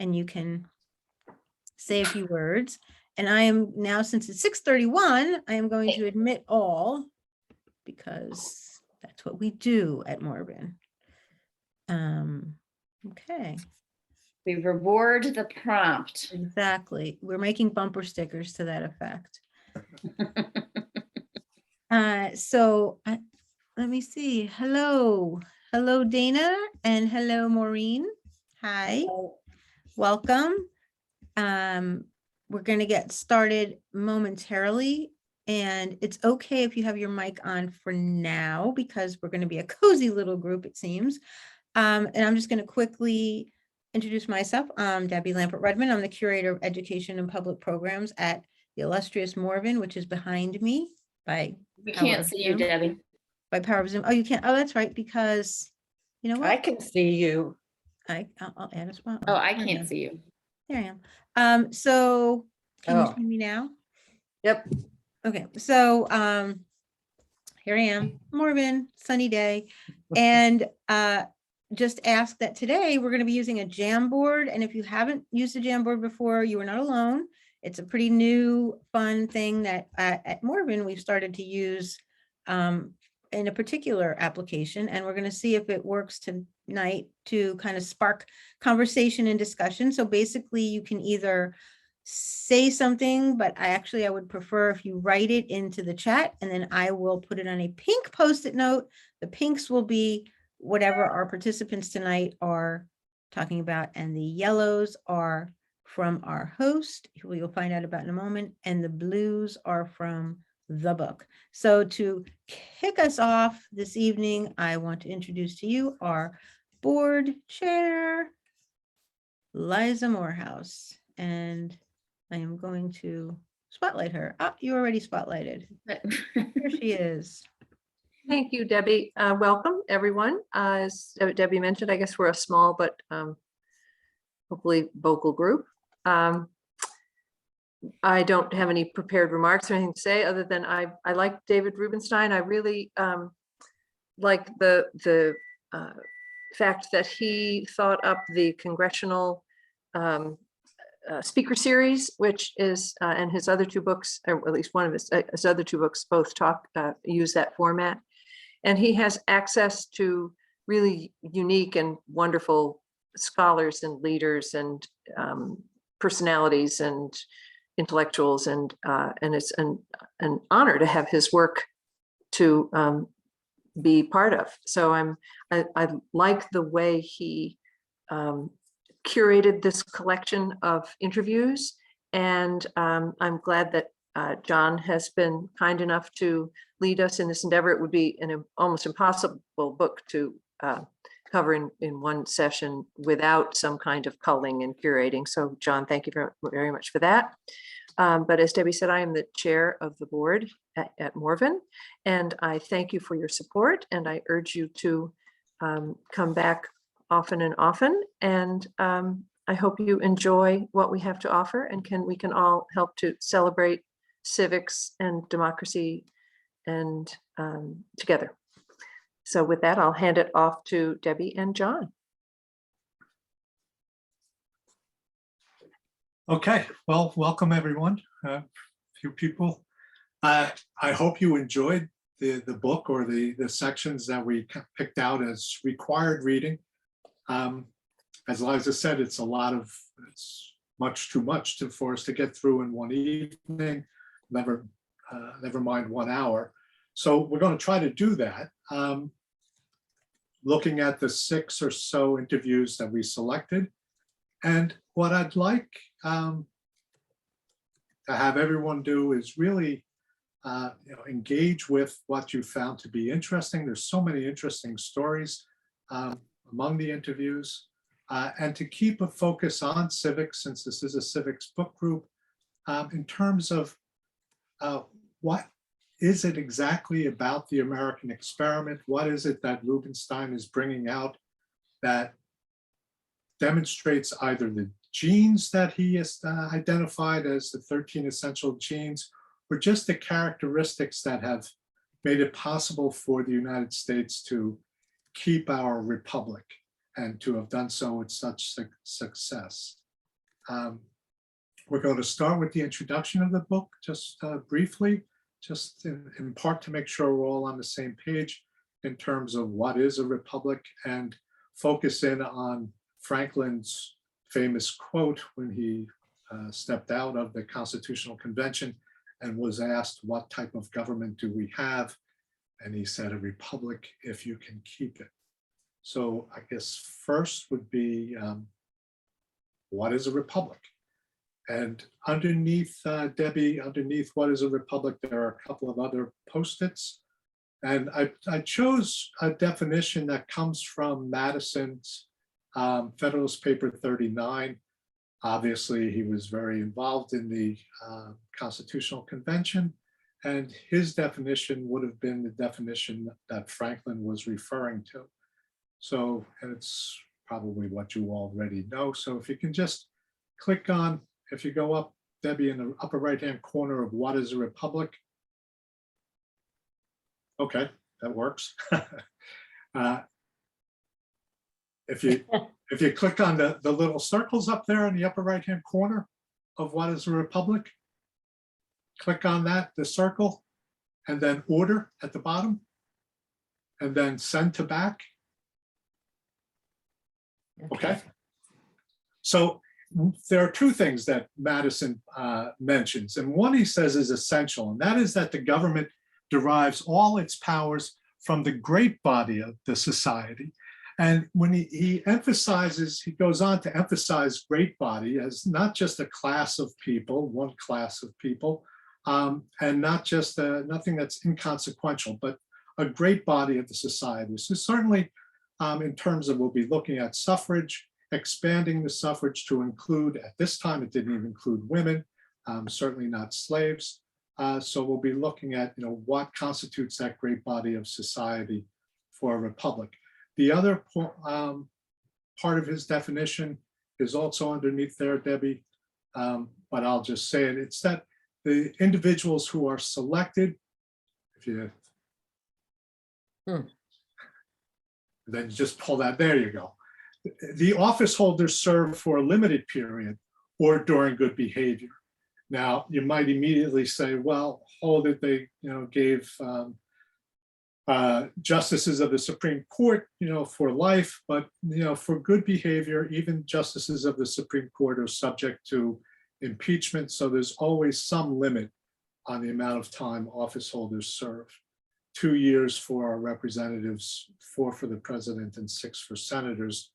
and you can say a few words. And I am now, since it's 6:31, I am going to admit all, because that's what we do at Morven. Okay. We reward the prompt. Exactly. We're making bumper stickers to that effect. Let me see. Hello, Dana, and hello, Maureen. Hi, welcome. We're going to get started momentarily, and it's okay if you have your mic on for now, because we're going to be a cozy little group, it seems. And I'm just going to quickly introduce myself. I'm Debbie Lampert-Redmond. I'm the Curator of Education and Public Programs at the illustrious Morven, which is behind me by We can't see you, Debbie. By power of Zoom. Oh, you can't. Oh, that's right, because you know what? I can see you. I'll add a spot. Oh, I can't see you. There I am. So can you see me now? Yep. Okay, so here I am, Morven, sunny day, and just ask that today we're going to be using a Jamboard, and if you haven't used a Jamboard before, you are not alone. It's a pretty new, fun thing that at Morven we've started to use in a particular application, and we're going to see if it works tonight to kind of spark conversation and discussion. So basically you can either say something, but I would prefer if you write it into the chat, and then I will put it on a pink Post-it note. The pinks will be whatever our participants tonight are talking about, and the yellows are from our host, who you'll find out about in a moment, and the blues are from the book. So to kick us off this evening, I want to introduce to you our board chair, Liza Morehouse, and I am going to spotlight her. Ah, you already spotlighted. Here she is. Thank you, Debbie. Welcome, everyone. As Debbie mentioned, I guess we're a small but hopefully vocal group. I don't have any prepared remarks or anything to say other than I like David Rubenstein. I really like the fact that he thought up the congressional speaker series, which is and his other two books, or at least one of his other two books, both use that format. And he has access to really unique and wonderful scholars and leaders and personalities and intellectuals, and it's an honor to have his work to be part of. So I like the way he curated this collection of interviews, and I'm glad that John has been kind enough to lead us in this endeavor. It would be an almost impossible book to cover in one session without some kind of culling and curating. So John, thank you very much for that. But as Debbie said, I am the chair of the board at Morven, and I thank you for your support, and I urge you to come back often and often, and I hope you enjoy what we have to offer, and we can all help to celebrate civics and democracy and together. So with that, I'll hand it off to Debbie and John. Okay, well, welcome everyone. A few people. I hope you enjoyed the book or the sections that we picked out as required reading. As Liza said, it's much too much for us to get through in one evening, never mind 1 hour. So we're going to try to do that. Looking at the 6 or so interviews that we selected. And what I'd like to have everyone do is really engage with what you found to be interesting. There's so many interesting stories among the interviews, and to keep a focus on civics, since this is a civics book group, in terms of what is it exactly about the American experiment? What is it that Rubenstein is bringing out that demonstrates either the genes that he has identified as the 13 essential genes, or just the characteristics that have made it possible for the United States to keep our republic and to have done so with such success. We're going to start with the introduction of the book, just briefly, just in part to make sure we're all on the same page in terms of what is a republic, and focus in on Franklin's famous quote when he stepped out of the Constitutional Convention and was asked, what type of government do we have? And he said, a republic if you can keep it. So I guess first would be, what is a republic? And underneath, Debbie, underneath what is a republic, there are a couple of other Post-its. And I chose a definition that comes from Madison's Federalist Paper 39. Obviously, he was very involved in the Constitutional Convention, and his definition would have been the definition that Franklin was referring to. So, and it's probably what you already know. So if you can just click on, if you go up, Debbie, in the upper right-hand corner of what is a republic. Okay, that works. If you click on the little circles up there in the upper right-hand corner of what is a republic, click on that, the circle, and then order at the bottom, and then send to back. Okay. So there are two things that Madison mentions, and one he says is essential, and that is that the government derives all its powers from the great body of the society. And when he emphasizes, he goes on to emphasize great body as not just a class of people, one class of people, and not just nothing that's inconsequential, but a great body of the society. So certainly in terms of, we'll be looking at suffrage, expanding the suffrage to include, at this time, it didn't even include women, certainly not slaves. So we'll be looking at, what constitutes that great body of society for a republic. The other part of his definition is also underneath there, Debbie, but I'll just say it. It's that the individuals who are selected, if you then just pull that, there you go. The office holders serve for a limited period or during good behavior. Now, you might immediately say, well, hold it, they gave justices of the Supreme Court, for life, but for good behavior, even justices of the Supreme Court are subject to impeachment. So there's always some limit on the amount of time office holders serve. 2 years for our representatives, 4 for the president, and 6 for senators,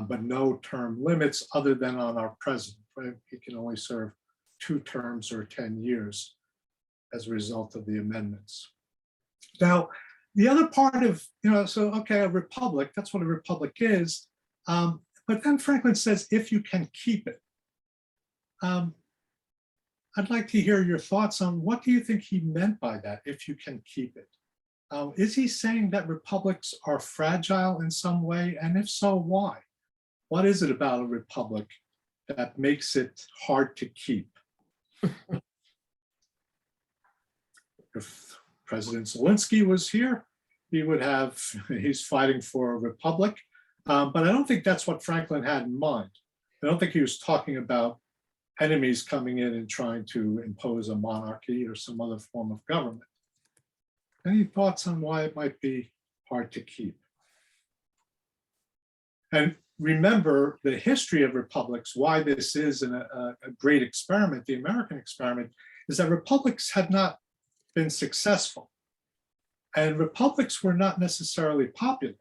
but no term limits other than on our president, right? He can only serve 2 terms or 10 years as a result of the amendments. Now, the other part of, so, okay, a republic, that's what a republic is. But then Franklin says, if you can keep it. I'd like to hear your thoughts on what do you think he meant by that, if you can keep it? Is he saying that republics are fragile in some way? And if so, why? What is it about a republic that makes it hard to keep? If President Zelensky was here, he's fighting for a republic. But I don't think that's what Franklin had in mind. I don't think he was talking about enemies coming in and trying to impose a monarchy or some other form of government. Any thoughts on why it might be hard to keep? And remember the history of republics, why this is a great experiment, the American experiment, is that republics had not been successful. And republics were not necessarily popular.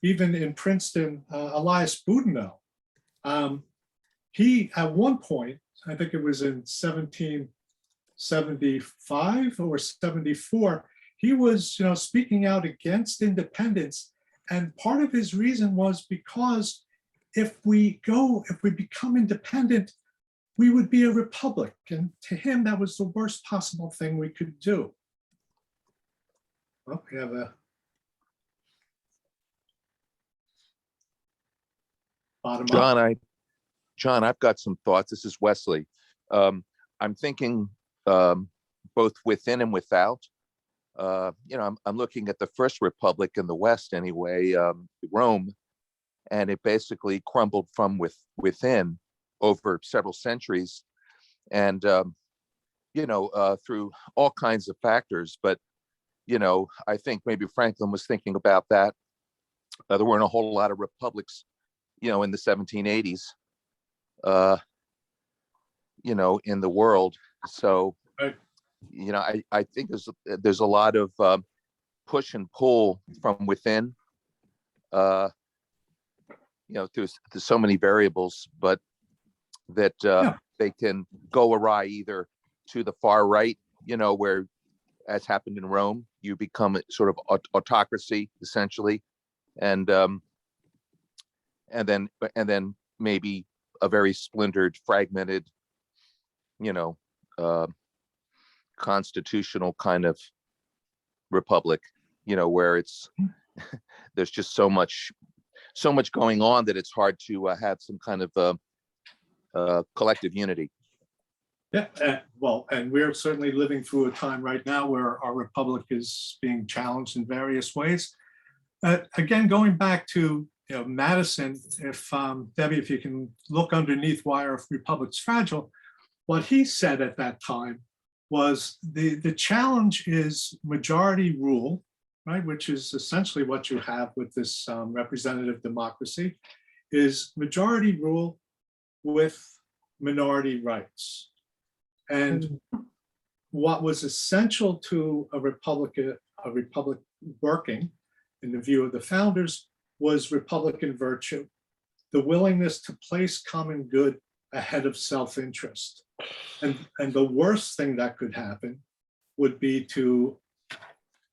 Even in Princeton, Elias Boudinot, he at one point, I think it was in 1775 or 74, he was speaking out against independence. And part of his reason was because if we become independent, we would be a republic. And to him, that was the worst possible thing we could do. Well, we have a bottom up. John, I've got some thoughts. This is Wesley. I'm thinking both within and without. I'm looking at the first republic in the West anyway, Rome, and it basically crumbled from within. over several centuries, and through all kinds of factors. But I think maybe Franklin was thinking about that. There weren't a whole lot of republics, in the 1780s, in the world. So, Right. I think there's a lot of push and pull from within, through so many variables, but that they can go awry either to the far right, where, as happened in Rome, you become a sort of autocracy essentially, and then maybe a very splintered, fragmented, constitutional kind of republic, where it's there's just so much going on that it's hard to have some kind of collective unity. Yeah, well, and we're certainly living through a time right now where our republic is being challenged in various ways. Again, going back to Madison, if Debbie, if you can look underneath why our republic's fragile, what he said at that time was the challenge is majority rule, right, which is essentially what you have with this representative democracy, is majority rule with minority rights. And what was essential to a republic working, in the view of the founders, was Republican virtue, the willingness to place common good ahead of self-interest. And the worst thing that could happen would be to,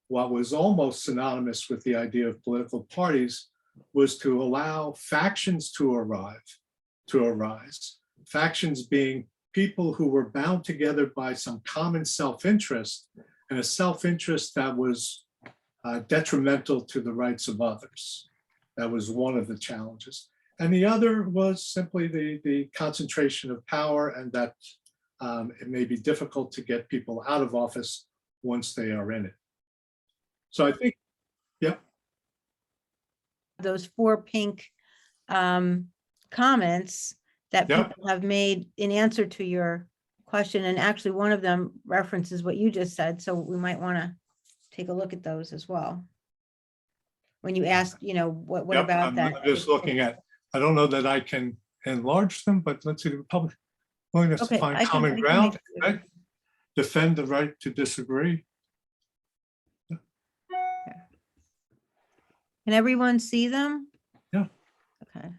what was almost synonymous with the idea of political parties, was to allow factions to arise. Factions being people who were bound together by some common self-interest, and a self-interest that was detrimental to the rights of others. That was one of the challenges. And the other was simply the concentration of power, and that it may be difficult to get people out of office once they are in it. So I think, Those 4 pink comments that Yep. people have made in answer to your question. And actually one of them references what you just said. So we might want to take a look at those as well. When you ask, what Yep, about I'm that? just looking at, I don't know that I can enlarge them, but let's see, the Republic willingness to Okay, find I can common make ground, it. right? Defend the right to disagree. Can everyone see them? Yeah. Okay.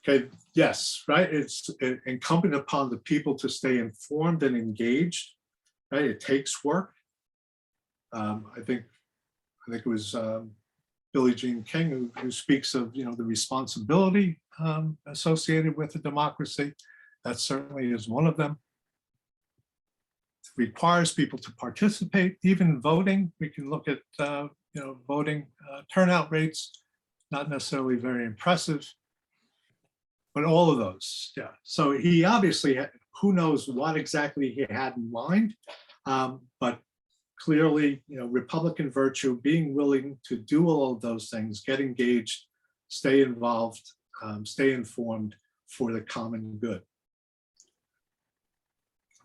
Okay, yes, right. It's incumbent upon the people to stay informed and engaged, right? It takes work. I think it was Billie Jean King who speaks of the responsibility associated with a democracy. That certainly is one of them. It requires people to participate, even voting. We can look at voting turnout rates, not necessarily very impressive. But all of those, yeah. So he obviously, who knows what exactly he had in mind, but clearly, Republican virtue, being willing to do all of those things, get engaged, stay involved, stay informed for the common good.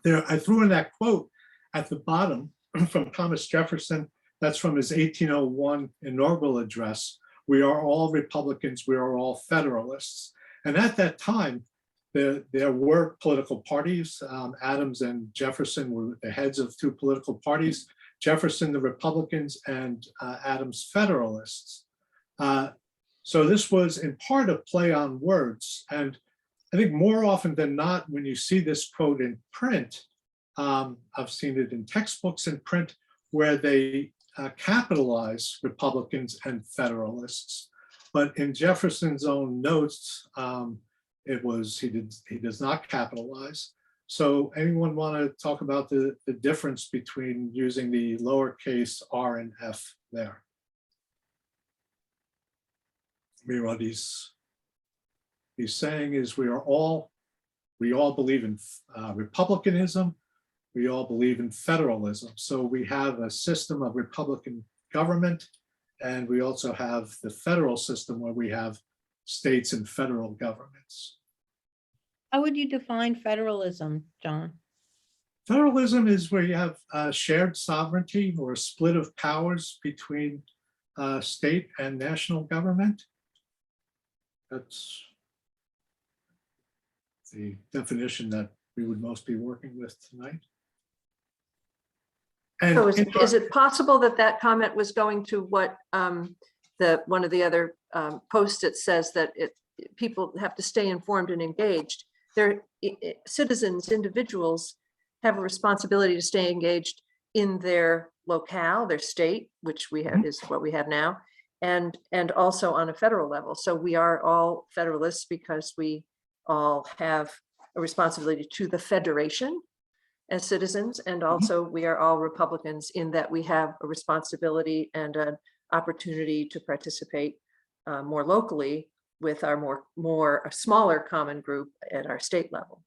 There, I threw in that quote at the bottom from Thomas Jefferson. That's from his 1801 inaugural address. We are all Republicans, we are all Federalists. And at that time, there were political parties. Adams and Jefferson were the heads of 2 political parties. Jefferson, the Republicans, and Adams, Federalists. So this was in part a play on words. And I think more often than not, when you see this quote in print, I've seen it in textbooks in print, where they capitalize Republicans and Federalists. But in Jefferson's own notes, he does not capitalize. So anyone want to talk about the difference between using the lowercase r and f there? I mean, what he's saying is we all believe in republicanism. We all believe in federalism. So we have a system of Republican government, and we also have the federal system where we have states and federal governments. How would you define federalism, John? Federalism is where you have shared sovereignty or a split of powers between state and national government. That's the definition that we would most be working with tonight. And So is it possible that that comment was going to what one of the other post-it says, that people have to stay informed and engaged? Citizens, individuals have a responsibility to stay engaged in their locale, their state, which we have is what we have now, and also on a federal level. So we are all federalists because we all have a responsibility to the federation as citizens, and also we are all Republicans in that we have a responsibility and an opportunity to participate more locally with our a smaller common group at our state level.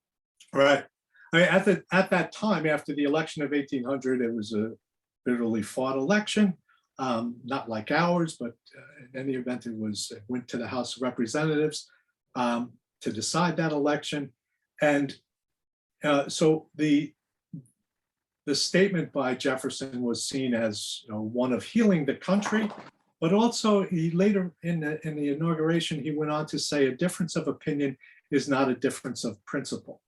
right. I mean, at that time, after the election of 1800, it was a bitterly fought election, not like ours, but in any event, it went to the House of Representatives to decide that election. And so the statement by Jefferson was seen as, one of healing the country, but also he later in the inauguration, he went on to say a difference of opinion is not a difference of principle.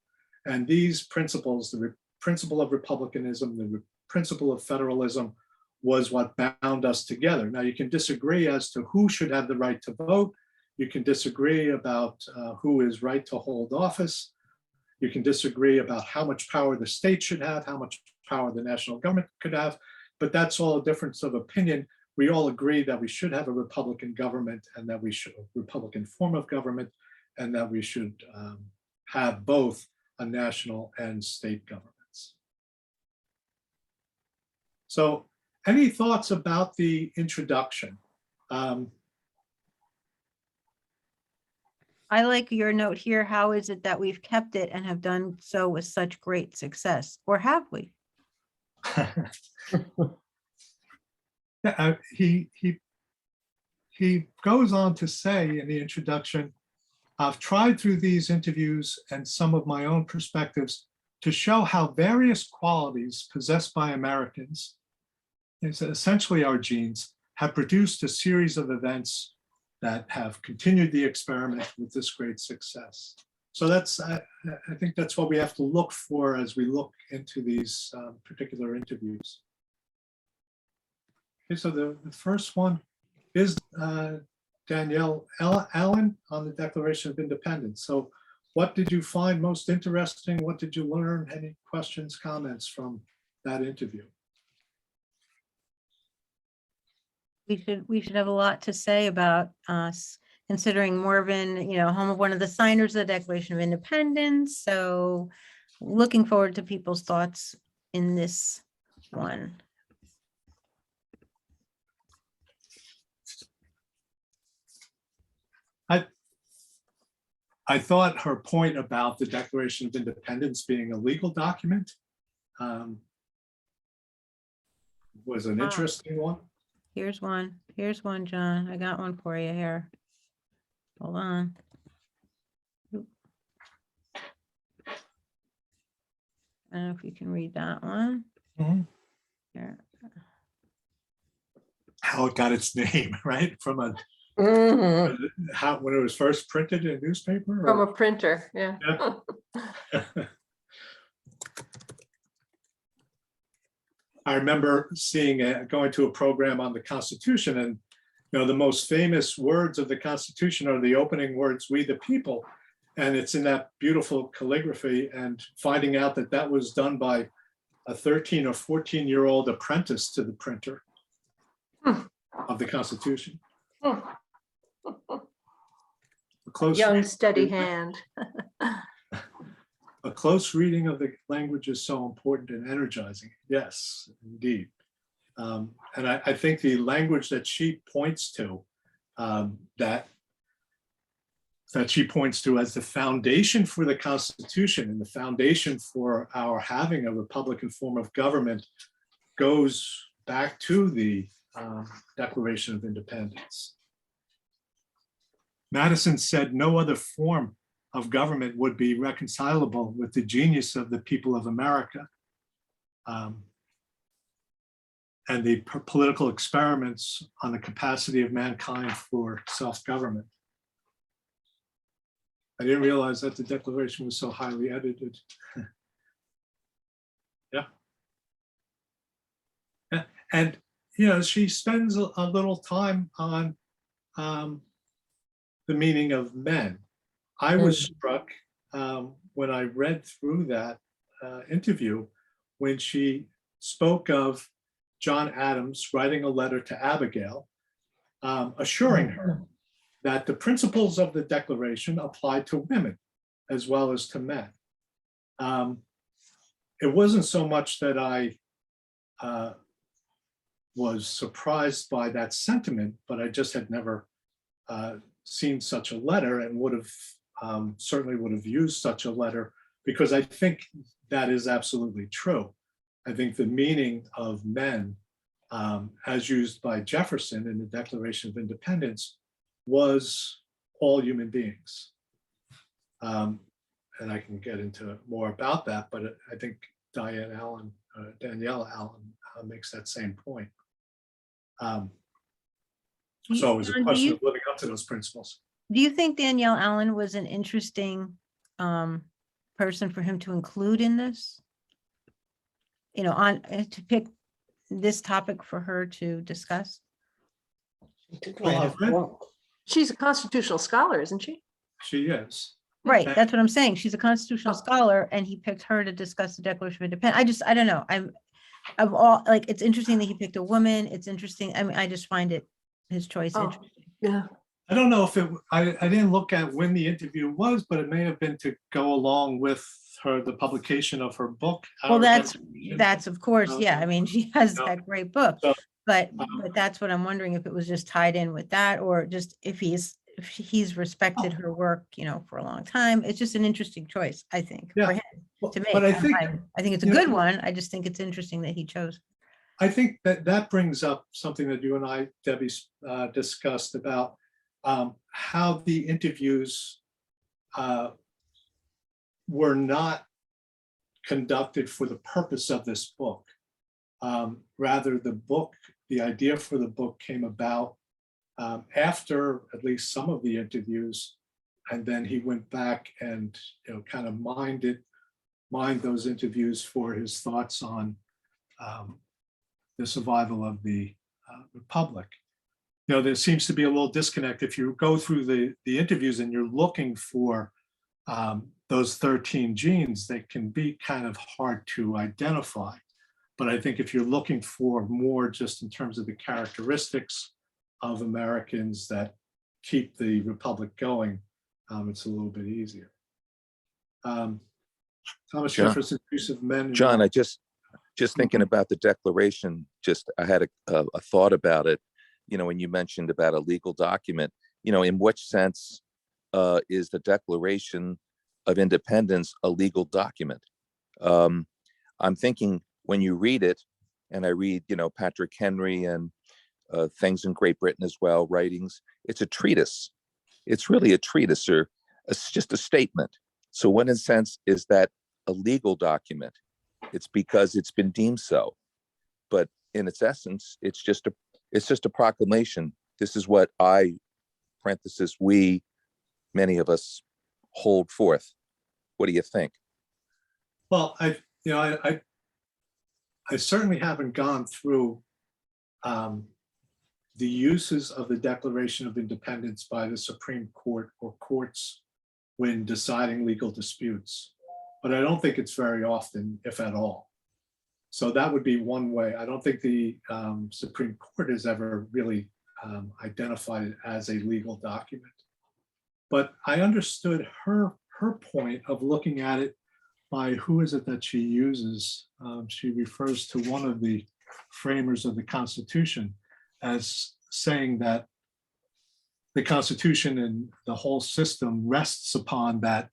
And these principles, the principle of republicanism, the principle of federalism, was what bound us together. Now, you can disagree as to who should have the right to vote. You can disagree about who is right to hold office. You can disagree about how much power the state should have, how much power the national government could have, but that's all a difference of opinion. We all agree that we should have a Republican government and that we should, a Republican form of government, and that we should have both a national and state governments. So any thoughts about the introduction? I like your note here. How is it that we've kept it and have done so with such great success? Or have we? Yeah, he goes on to say in the introduction, I've tried through these interviews and some of my own perspectives to show how various qualities possessed by Americans, essentially our genes, have produced a series of events that have continued the experiment with this great success. So that's, I think that's what we have to look for as we look into these particular interviews. Okay, so the first one is Danielle Allen on the Declaration of Independence. So what did you find most interesting? What did you learn? Any questions, comments from that interview? We should have a lot to say about us, considering Morven, home of one of the signers of the Declaration of Independence. So looking forward to people's thoughts in this one. I thought her point about the Declaration of Independence being a legal document was an interesting one. Here's one, John. I got one for you here. Hold on. Oop. I don't know if you can read that one. Mhm. Here. How it got its name, right? From a when it was first printed in a newspaper? From or- a printer, yeah. Yeah. I remember going to a program on the Constitution, and the most famous words of the Constitution are the opening words, "We the people," and it's in that beautiful calligraphy. And finding out that that was done by a 13 or 14-year-old apprentice to the printer of the Constitution. A close Young, read- steady hand. A close reading of the language is so important and energizing. Yes, indeed. And I think the language that she points to, that she points to as the foundation for the Constitution and the foundation for our having a Republican form of government, goes back to the Declaration of Independence. Madison said no other form of government would be reconcilable with the genius of the people of America. And the political experiments on the capacity of mankind for self-government. I didn't realize that the Declaration was so highly edited. Yeah. And, you know, she spends a little time on the meaning of men. I was struck when I read through that interview, when she spoke of John Adams writing a letter to Abigail, assuring her that the principles of the Declaration apply to women as well as to men. It wasn't so much that I was surprised by that sentiment, but I just had never seen such a letter, and would have certainly would have used such a letter, because I think that is absolutely true. I think the meaning of men, as used by Jefferson in the Declaration of Independence, was all human beings. And I can get into more about that, but I think Danielle Allen makes that same point. So it was a John, question of living up to those principles. do you think Danielle Allen was an interesting person for him to include in this? You know, to pick this topic for her to discuss? Well, I've read- She's a constitutional scholar, isn't she? She is. Right, Okay. that's what I'm saying. She's a constitutional scholar, and he picked her to discuss the Declaration of Independence. I don't know. Of all, like, it's interesting that he picked a woman. It's interesting. I mean, I just find his choice Oh. interesting. Yeah. I don't know if I didn't look at when the interview was, but it may have been to go along with the publication of her book. Well, Our that's Declaration. of course, yeah. I mean, she has No. that great book, So, but that's what I'm wondering, if it was just tied in with that, or just if he's respected her work, you know, for a long time. It's just an interesting choice, I think, Yeah. for him to make. But I think, I think it's a you know, good one. I just think it's interesting that he chose. I think that brings up something that you and I, Debbie, discussed about how the interviews were not conducted for the purpose of this book. Rather, the idea for the book came about after at least some of the interviews, and then he went back and, you know, kind of mined those interviews for his thoughts on the survival of the Republic. You know, there seems to be a little disconnect. If you go through the interviews and you're looking for those 13 genes, they can be kind of hard to identify. But I think if you're looking for more just in terms of the characteristics of Americans that keep the Republic going, it's a little bit easier. Thomas John. Jefferson's use of men. in John, I just thinking about the Declaration, I had a thought about it, you know, when you mentioned about a legal document, you know, in which sense is the Declaration of Independence a legal document? I'm thinking when you read it, and I read, you know, Patrick Henry and things in Great Britain as well, writings, it's a treatise. It's really a treatise, or it's just a statement. So what in a sense is that a legal document? It's because it's been deemed so. But in its essence, it's just a proclamation. This is what parenthesis, we, many of us, hold forth. What do you think? Well, I certainly haven't gone through the uses of the Declaration of Independence by the Supreme Court or courts when deciding legal disputes, but I don't think it's very often, if at all. So that would be one way. I don't think the Supreme Court has ever really identified it as a legal document. But I understood her point of looking at it by, who is it that she uses? She refers to one of the framers of the Constitution as saying that the Constitution and the whole system rests upon that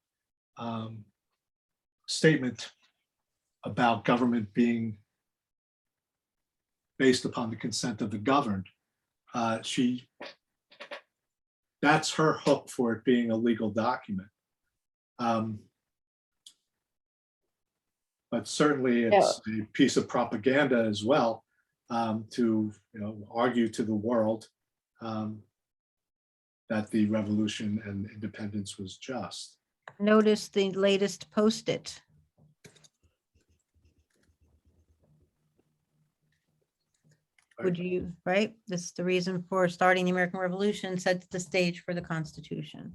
statement about government being based upon the consent of the governed. That's her hook for it being a legal document. But certainly it's a piece of propaganda as well, to argue to the world that the revolution and independence was just. Notice the latest post-it. Would you, right? This is the reason for starting the American Revolution, sets the stage for the Constitution.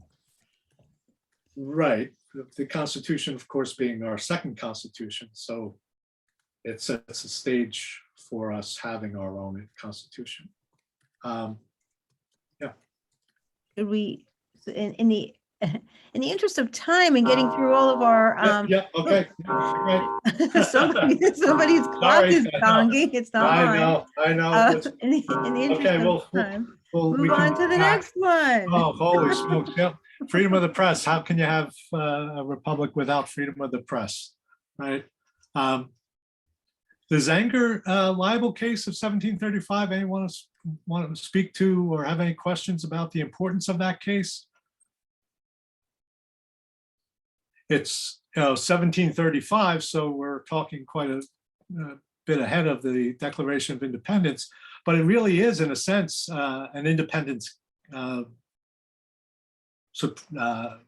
Right. The Constitution, of course, being our second Constitution. So it sets a stage for us having our own Constitution. Could we, in the interest of time and getting through all of our, Okay. Right. somebody's clock is Sorry, I know. gonging, it's not mine. I know. In the interest Okay, of time, we move can on to the back. next one. Oh, holy smokes. Yep. Freedom of the press. How can you have a republic without freedom of the press? Right. The Zenger libel case of 1735, anyone want to speak to or have any questions about the importance of that case? It's 1735, so we're talking quite a bit ahead of the Declaration of Independence, but it really is, in a sense, an independence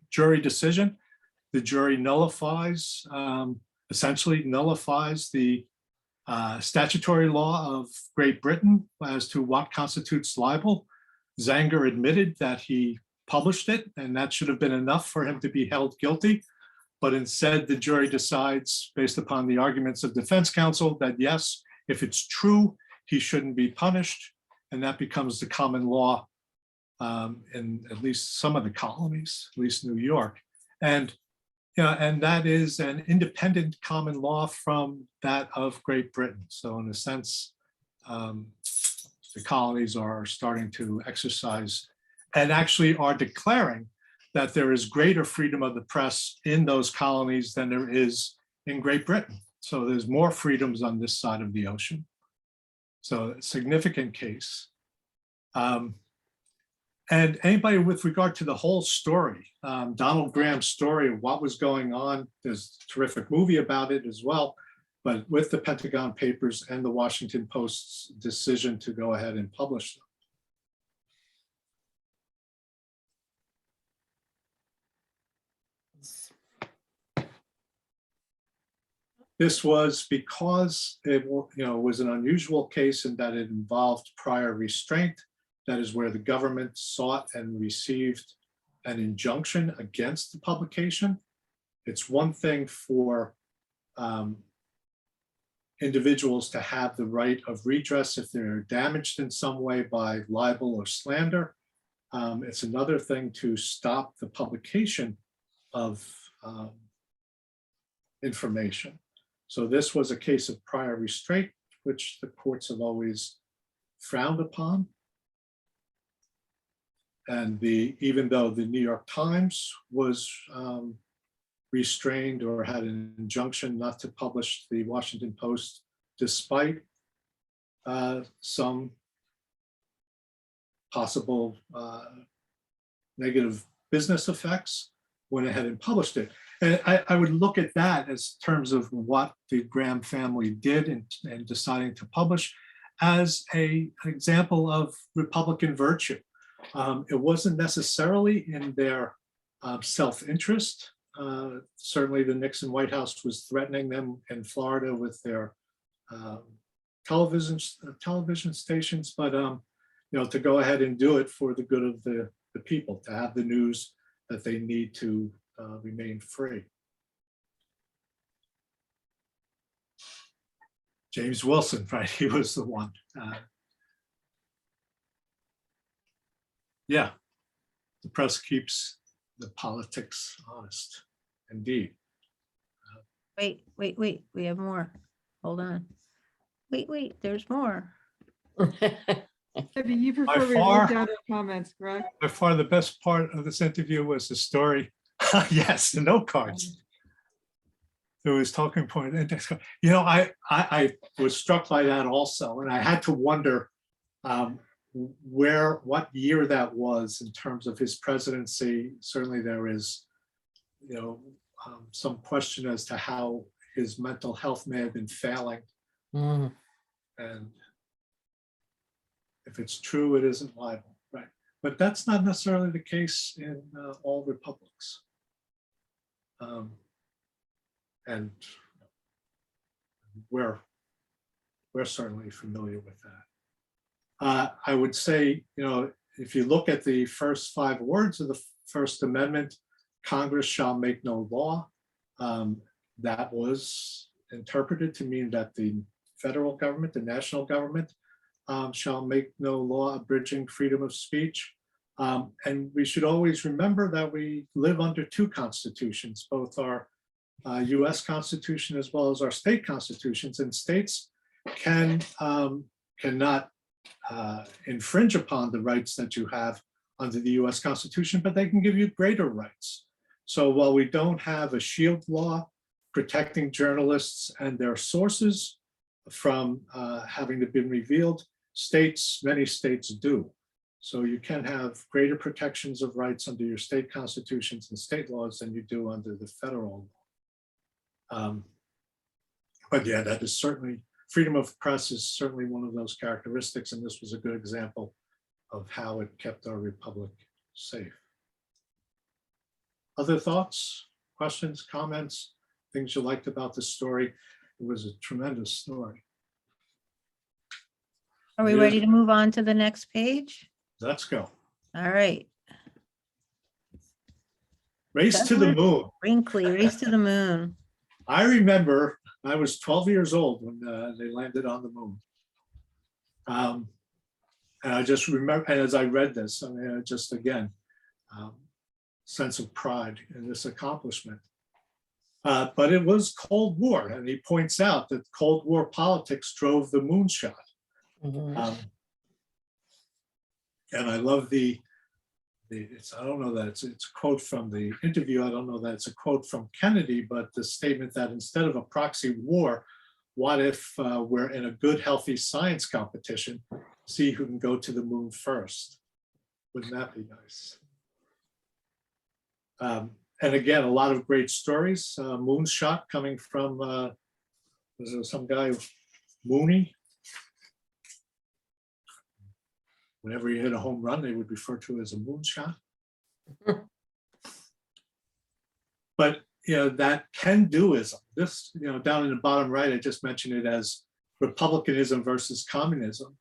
jury decision. The jury nullifies, essentially nullifies the statutory law of Great Britain as to what constitutes libel. Zenger admitted that he published it, and that should have been enough for him to be held guilty. But instead, the jury decides, based upon the arguments of defense counsel, that yes, if it's true, he shouldn't be punished. And that becomes the common law in at least some of the colonies, at least New York. And and that is an independent common law from that of Great Britain. So in a sense, the colonies are starting to exercise and actually are declaring that there is greater freedom of the press in those colonies than there is in Great Britain. So there's more freedoms on this side of the ocean. So a significant case. And anybody with regard to the whole story, Donald Graham's story of what was going on, there's a terrific movie about it as well, but with the Pentagon Papers and the Washington Post's decision to go ahead and publish them. This was because it was an unusual case in that it involved prior restraint. That is where the government sought and received an injunction against the publication. It's one thing for individuals to have the right of redress if they're damaged in some way by libel or slander. It's another thing to stop the publication of information. So this was a case of prior restraint, which the courts have always frowned upon. And even though the New York Times was restrained or had an injunction not to publish the Washington Post, despite some possible negative business effects, went ahead and published it. And I would look at that as terms of what the Graham family did in deciding to publish as an example of Republican virtue. It wasn't necessarily in their self-interest. Certainly the Nixon White House was threatening them in Florida with their television stations, but to go ahead and do it for the good of the people, to have the news that they need to remain free. James Wilson, right? He was the one. Yeah, the press keeps the politics honest, indeed. Wait, we have more. Hold on. Wait, there's more. Debbie, you By prefer we far- look down at comments, correct? By far, the best part of this interview was the story. Yes, the note cards. There was talking point. I was struck by that also, and I had to wonder what year that was in terms of his presidency. Certainly there is some question as to how his mental health may have been failing. Mm. And if it's true, it isn't libel, right? But that's not necessarily the case in all republics. And we're certainly familiar with that. I would say, if you look at the first 5 words of the First Amendment, Congress shall make no law. That was interpreted to mean that the federal government, the national government, shall make no law abridging freedom of speech. And we should always remember that we live under 2 constitutions, both our US Constitution as well as our state constitutions, and states cannot infringe upon the rights that you have under the US Constitution, but they can give you greater rights. So while we don't have a shield law protecting journalists and their sources from having to be revealed, many states do. So you can have greater protections of rights under your state constitutions and state laws than you do under the federal law. But yeah, that is certainly, freedom of press is certainly one of those characteristics, and this was a good example of how it kept our republic safe. Other thoughts, questions, comments, things you liked about this story? It was a tremendous story. Are we Yes. ready to move on to the next page? Let's go. All right. Race to the moon. Brinkley, Race to the Moon. I remember I was 12 years old when they landed on the moon. And I just remember, and as I read this, I mean, just again, sense of pride in this accomplishment. But it was Cold War, and he points out that Cold War politics drove the moonshot. Mhm. And I love I don't know that it's a quote from the interview. I don't know that it's a quote from Kennedy, but the statement that instead of a proxy war, what if we're in a good, healthy science competition, see who can go to the moon first? Wouldn't that be nice? And again, a lot of great stories. Moonshot coming from, was there some guy, Mooney? Whenever he hit a home run, they would refer to it as a moonshot. But that can-doism, this, down in the bottom right, I just mentioned it as republicanism versus communism.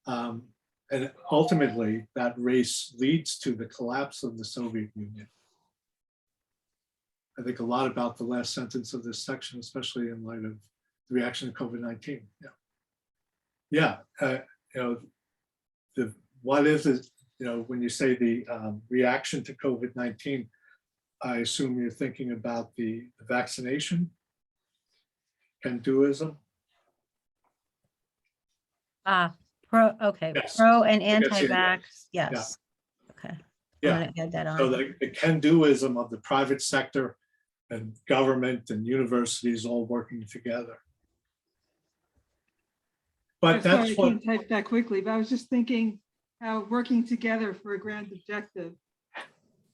And ultimately, that race leads to the collapse of the Soviet Union. I think a lot about the last sentence of this section, especially in light of the reaction to COVID-19. What is it, when you say the reaction to COVID-19, I assume you're thinking about the vaccination, can-doism. Okay, Yes. pro and I guess, anti-vax, yes. Okay. I'm Yeah, gonna add that on. so the can-doism of the private sector and government and universities all working together. But I'm sorry, that's I what, can't type that quickly, but I was just thinking how working together for a grand objective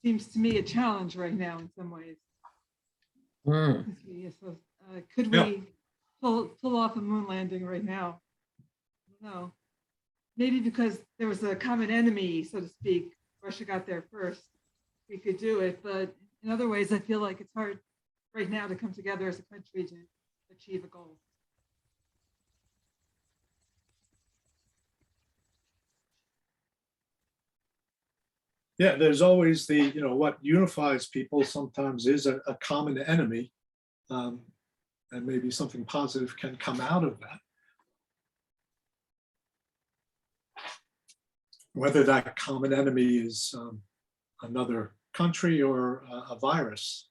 seems to me a challenge right now in some ways. Mm. So, could Yeah. we pull off a moon landing right now? No, maybe because there was a common enemy, so to speak. Russia got there first. We could do it, but in other ways, I feel like it's hard right now to come together as a country to achieve a goal. yeah, there's always the, what unifies people sometimes is a common enemy. And maybe something positive can come out of that. Whether that common enemy is another country or a virus.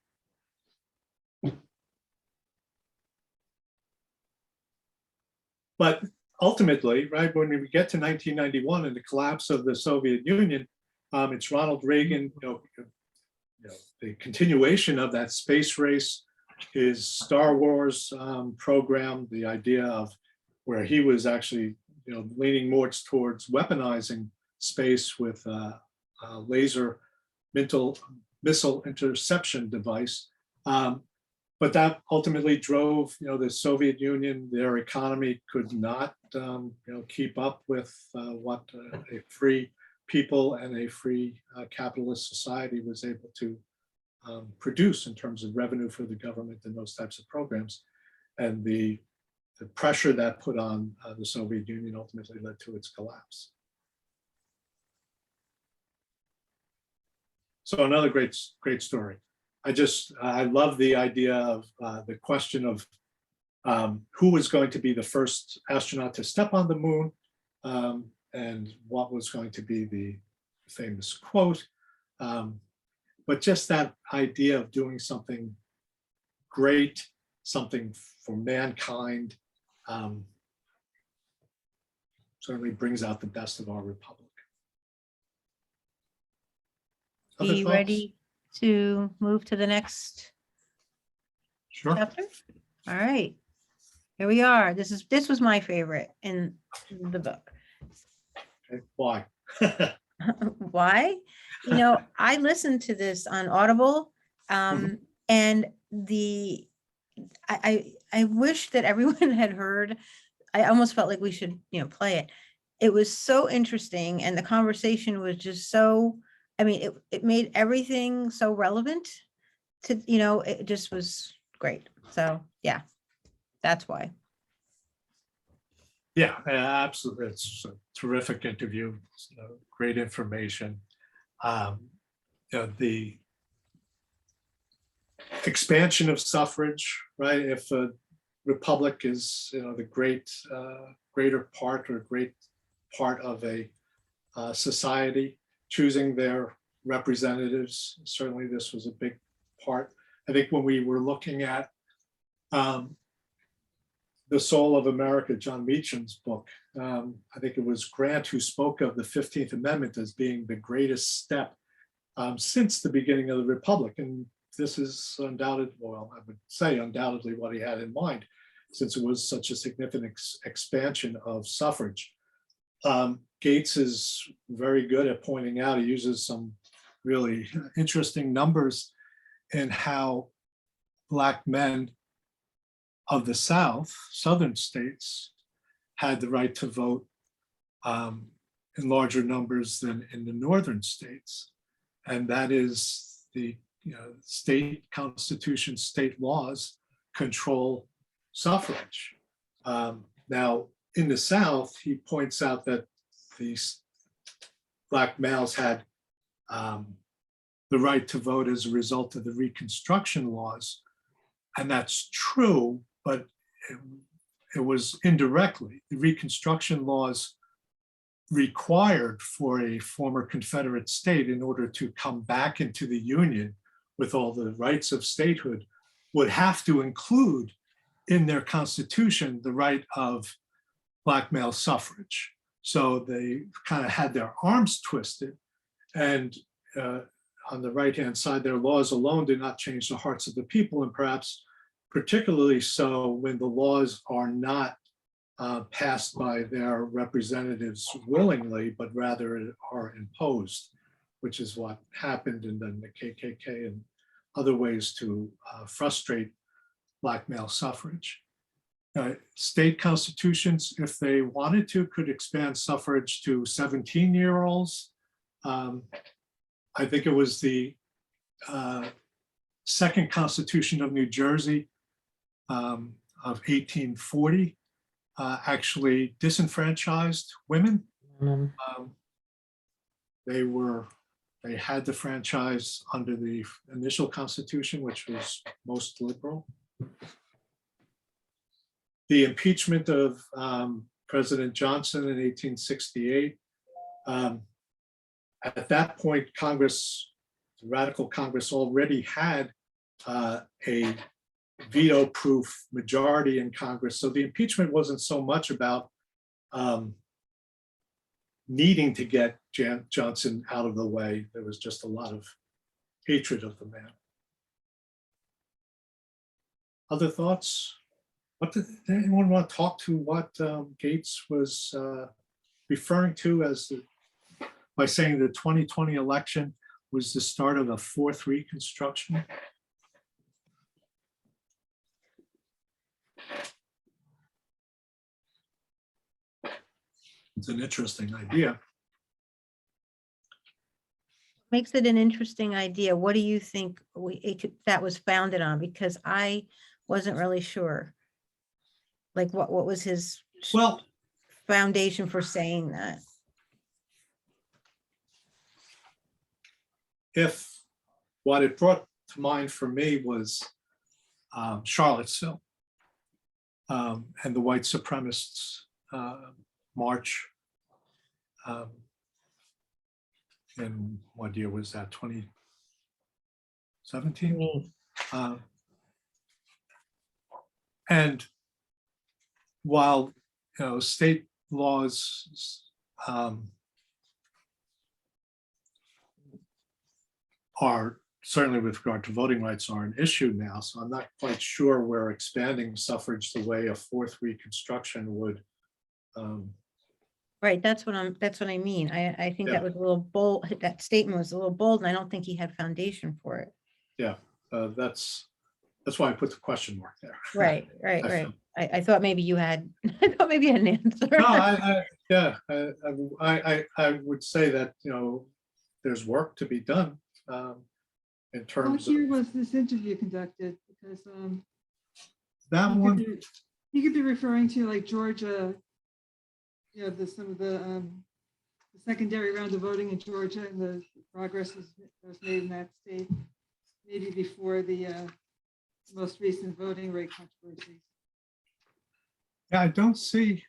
But ultimately, right, when we get to 1991 and the collapse of the Soviet Union, it's Ronald Reagan, the continuation of that space race, his Star Wars program, the idea of where he was actually, leaning more towards weaponizing space with laser missile interception device. But that ultimately drove, the Soviet Union, their economy could not, keep up with what a free people and a free capitalist society was able to produce in terms of revenue for the government and those types of programs. And the pressure that put on the Soviet Union ultimately led to its collapse. So another great story. I love the idea of the question of who was going to be the first astronaut to step on the moon, and what was going to be the famous quote. But just that idea of doing something great, something for mankind, certainly brings out the best of our republic. Other Be thoughts? ready to move to the next Sure. chapter? All right, here we are. This was my favorite in the book. Okay. Why? Why? I listened to this on Audible, and I wish that everyone had heard. I almost felt like we should, play it. It was so interesting, and the conversation was just so, it made everything so relevant to, it just was great. So yeah, that's why. Yeah, absolutely. It's a terrific interview, great information. The expansion of suffrage, right? If a republic is, the greater part or great part of a society, choosing their representatives, certainly this was a big part. I think when we were looking at The Soul of America, John Meacham's book, I think it was Grant who spoke of the 15th Amendment as being the greatest step since the beginning of the Republic. And this is undoubtedly what he had in mind, since it was such a significant expansion of suffrage. Gates is very good at pointing out, he uses some really interesting numbers in how Black men of the South, Southern states, had the right to vote in larger numbers than in the Northern states. And that is the state constitution, state laws control suffrage. Now, in the South, he points out that these Black males had the right to vote as a result of the Reconstruction laws. And that's true, but it was indirectly. The Reconstruction laws required for a former Confederate state, in order to come back into the Union with all the rights of statehood, would have to include in their constitution the right of Black male suffrage. So they kind of had their arms twisted, and on the right-hand side, their laws alone do not change the hearts of the people, and perhaps particularly so when the laws are not passed by their representatives willingly, but rather are imposed, which is what happened in the KKK and other ways to frustrate Black male suffrage. State constitutions, if they wanted to, could expand suffrage to 17-year-olds. I think it was the second Constitution of New Jersey of 1840 actually disenfranchised women. They had the franchise under the initial Constitution, which was most liberal. The impeachment of President Johnson in 1868. At that point, Congress, the radical Congress, already had a veto-proof majority in Congress. So the impeachment wasn't so much about needing to get Johnson out of the way. There was just a lot of hatred of the man. Other thoughts? What did anyone want to talk to what Gates was referring to as by saying the 2020 election was the start of a fourth reconstruction. It's an interesting idea. Makes it an interesting idea. What do you think that was founded on? Because I wasn't really sure. Like what was his Well, foundation for saying that? if what it brought to mind for me was Charlottesville and the white supremacists march. In what year was that? 2017? And while state laws are certainly with regard to voting rights are an issue now, so I'm not quite sure we're expanding suffrage the way a fourth reconstruction would. Right, that's what I mean. I think Yeah. that was a little bold, that statement was a little bold, and I don't think he had foundation for it. That's why I put the question mark there. Right. I I thought maybe you had, I thought maybe you had an answer. No, I would say that, there's work to be done in What terms of year was this interview conducted? Because that he one. could be referring to like Georgia, some of the secondary round of voting in Georgia and the progress was made in that state, maybe before the most recent voting rate controversies. Yeah, I don't see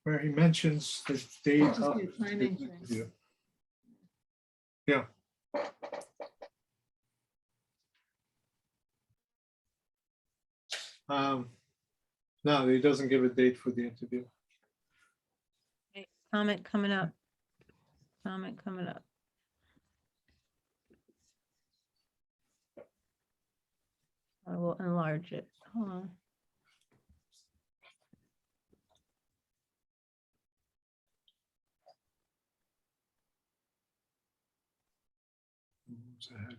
where he mentions the date Might just of be a timing the thing. interview. Yeah. No, he doesn't give a date for the interview. Comment coming up. Comment coming up. I will enlarge it. Hold on. Moves ahead.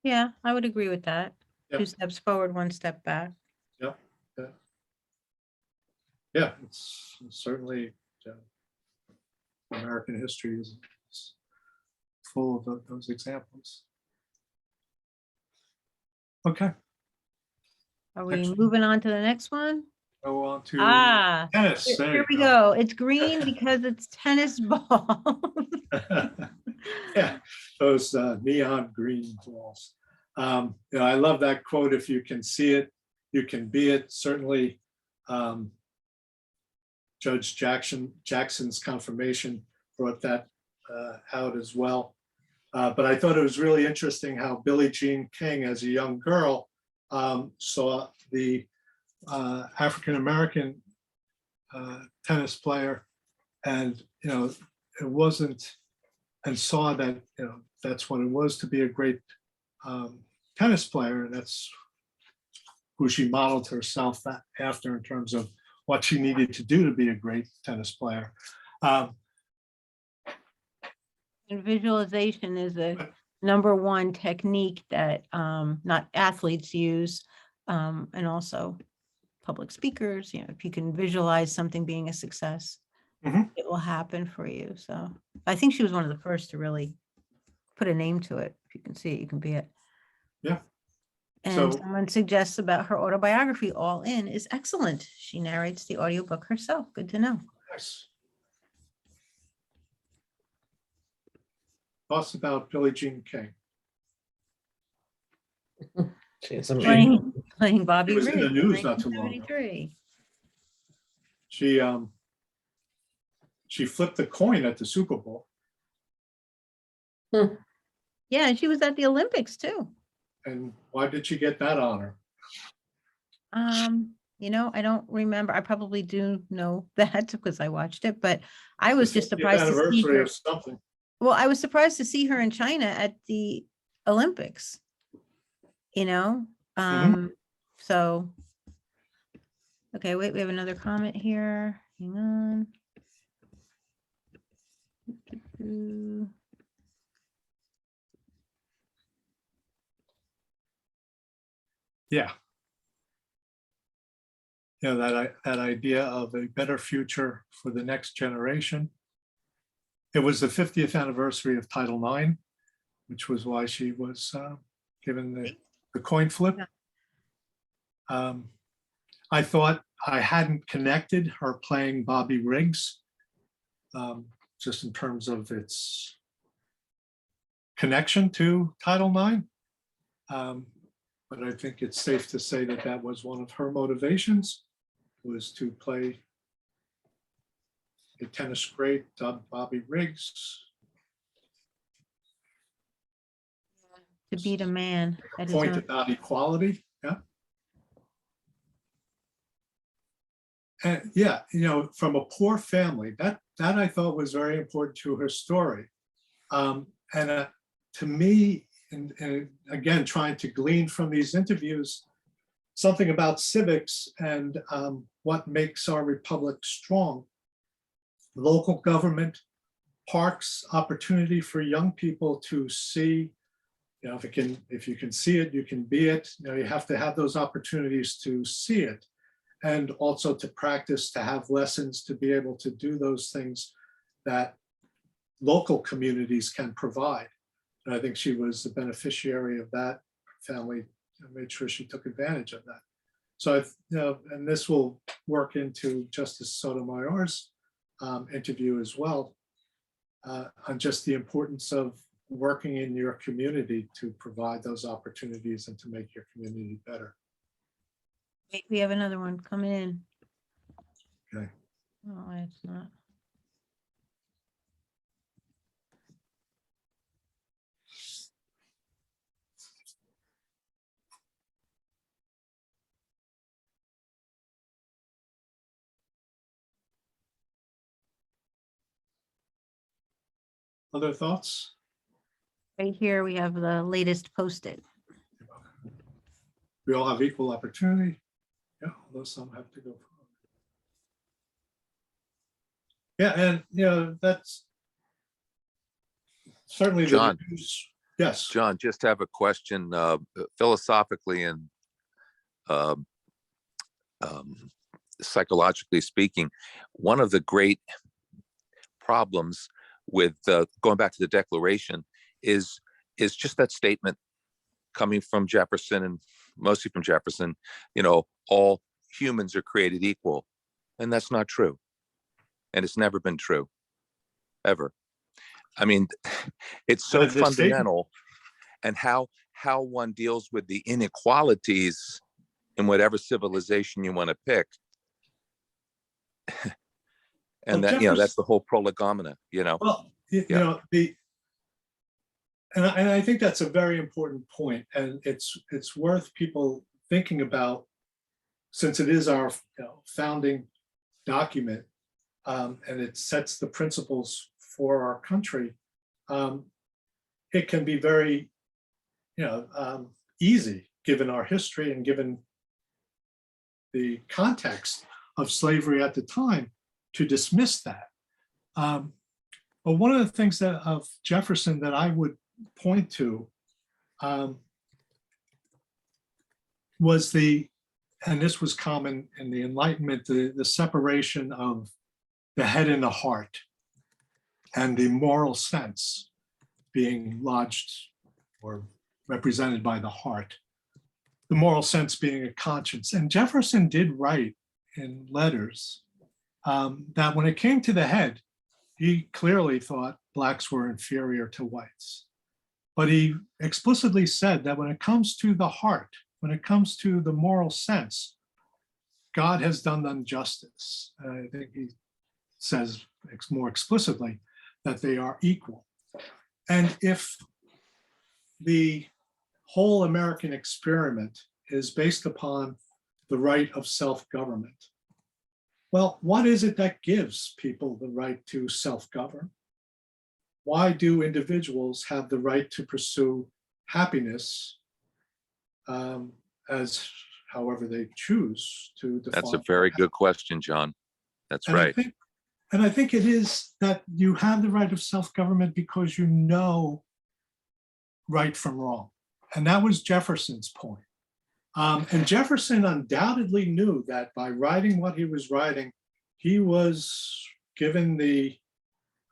Yeah, I would agree with that. Yeah. 2 steps forward, 1 step back. Yeah, it's certainly American history is full of those examples. Okay, Are we Next one. moving on to the next one? go on to Here tennis. There here you we go. It's green because it's tennis ball. Yeah, those neon green balls. I love that quote. If you can see it, you can be it. Certainly, Judge Jackson's confirmation brought that out as well. But I thought it was really interesting how Billie Jean King, as a young girl, saw the African-American tennis player, and it wasn't, and saw that that's what it was to be a great tennis player, and that's who she modeled herself after in terms of what she needed to do to be a great tennis player. And visualization is a #1 technique that not athletes use, and also public speakers. If you can visualize something being a success, Mhm. it will happen for you. So I think she was one of the first to really put a name to it. If you can see it, you can be it. Yeah. And So- someone suggests about her autobiography, All In, is excellent. She narrates the audiobook herself. Good to know. Nice. Thoughts about Billie Jean King? She's amazing. Playing Bobby She was in the Riggs, news not too long ago. 1973. She flipped the coin at the Super Bowl, Yeah, and she was at the Olympics too. and why did she get that honor? I don't remember. I probably do know that because I watched it, but I was just The surprised to see anniversary her. of something. Well, I was surprised to see her in China at the Olympics. So Okay, wait, we have another comment here. Hang on. Yeah. That idea of a better future for the next generation. It was the 50th anniversary of Title IX, which was why she was given the coin flip. I thought I hadn't connected her playing Bobby Riggs, just in terms of its connection to Title IX. But I think it's safe to say that that was one of her motivations, was to play a tennis great dubbed Bobby Riggs. To beat a man. That is Point not- about equality, yeah. And yeah, from a poor family, that I thought was very important to her story. And to me, and again, trying to glean from these interviews, something about civics and what makes our republic strong. Local government, parks, opportunity for young people to see, if you can see it, you can be it. You have to have those opportunities to see it, and also to practice, to have lessons, to be able to do those things that local communities can provide. And I think she was the beneficiary of that. Family made sure she took advantage of that. So, and this will work into Justice Sotomayor's interview as well, on just the importance of working in your community to provide those opportunities and to make your community better. Wait, we have another one coming in. Okay. Oh, it's not. Other thoughts? Right here, we have the latest posted. We all have equal opportunity. Yeah, although some have to go. Yeah, and that's certainly the John. news. Yes. John, just have a question, philosophically and psychologically speaking, one of the great problems with going back to the Declaration is just that statement coming from Jefferson, and mostly from Jefferson, all humans are created equal. And that's not true. And it's never been true, ever. I mean, it's so fundamental, and how one deals with the inequalities in whatever civilization you want to pick. And Well, that, that's the whole prolegomena, Well, and I think that's a very important point, and it's worth people thinking about, since it is our founding document, and it sets the principles for our country. It can be very, easy, given our history and given the context of slavery at the time, to dismiss that. But one of the things of Jefferson that I would point to was and this was common in the Enlightenment, the separation of the head and the heart, and the moral sense being lodged or represented by the heart, the moral sense being a conscience. And Jefferson did write in letters that when it came to the head, he clearly thought blacks were inferior to whites. But he explicitly said that when it comes to the heart, when it comes to the moral sense, God has done them justice. I think he says more explicitly that they are equal. And if the whole American experiment is based upon the right of self-government, well, what is it that gives people the right to self-govern? Why do individuals have the right to pursue happiness as however they choose to define. That's a very good question, John. That's And I right. think- And I think it is that you have the right of self-government because you know right from wrong. And that was Jefferson's point. And Jefferson undoubtedly knew that by writing what he was writing, he was given the,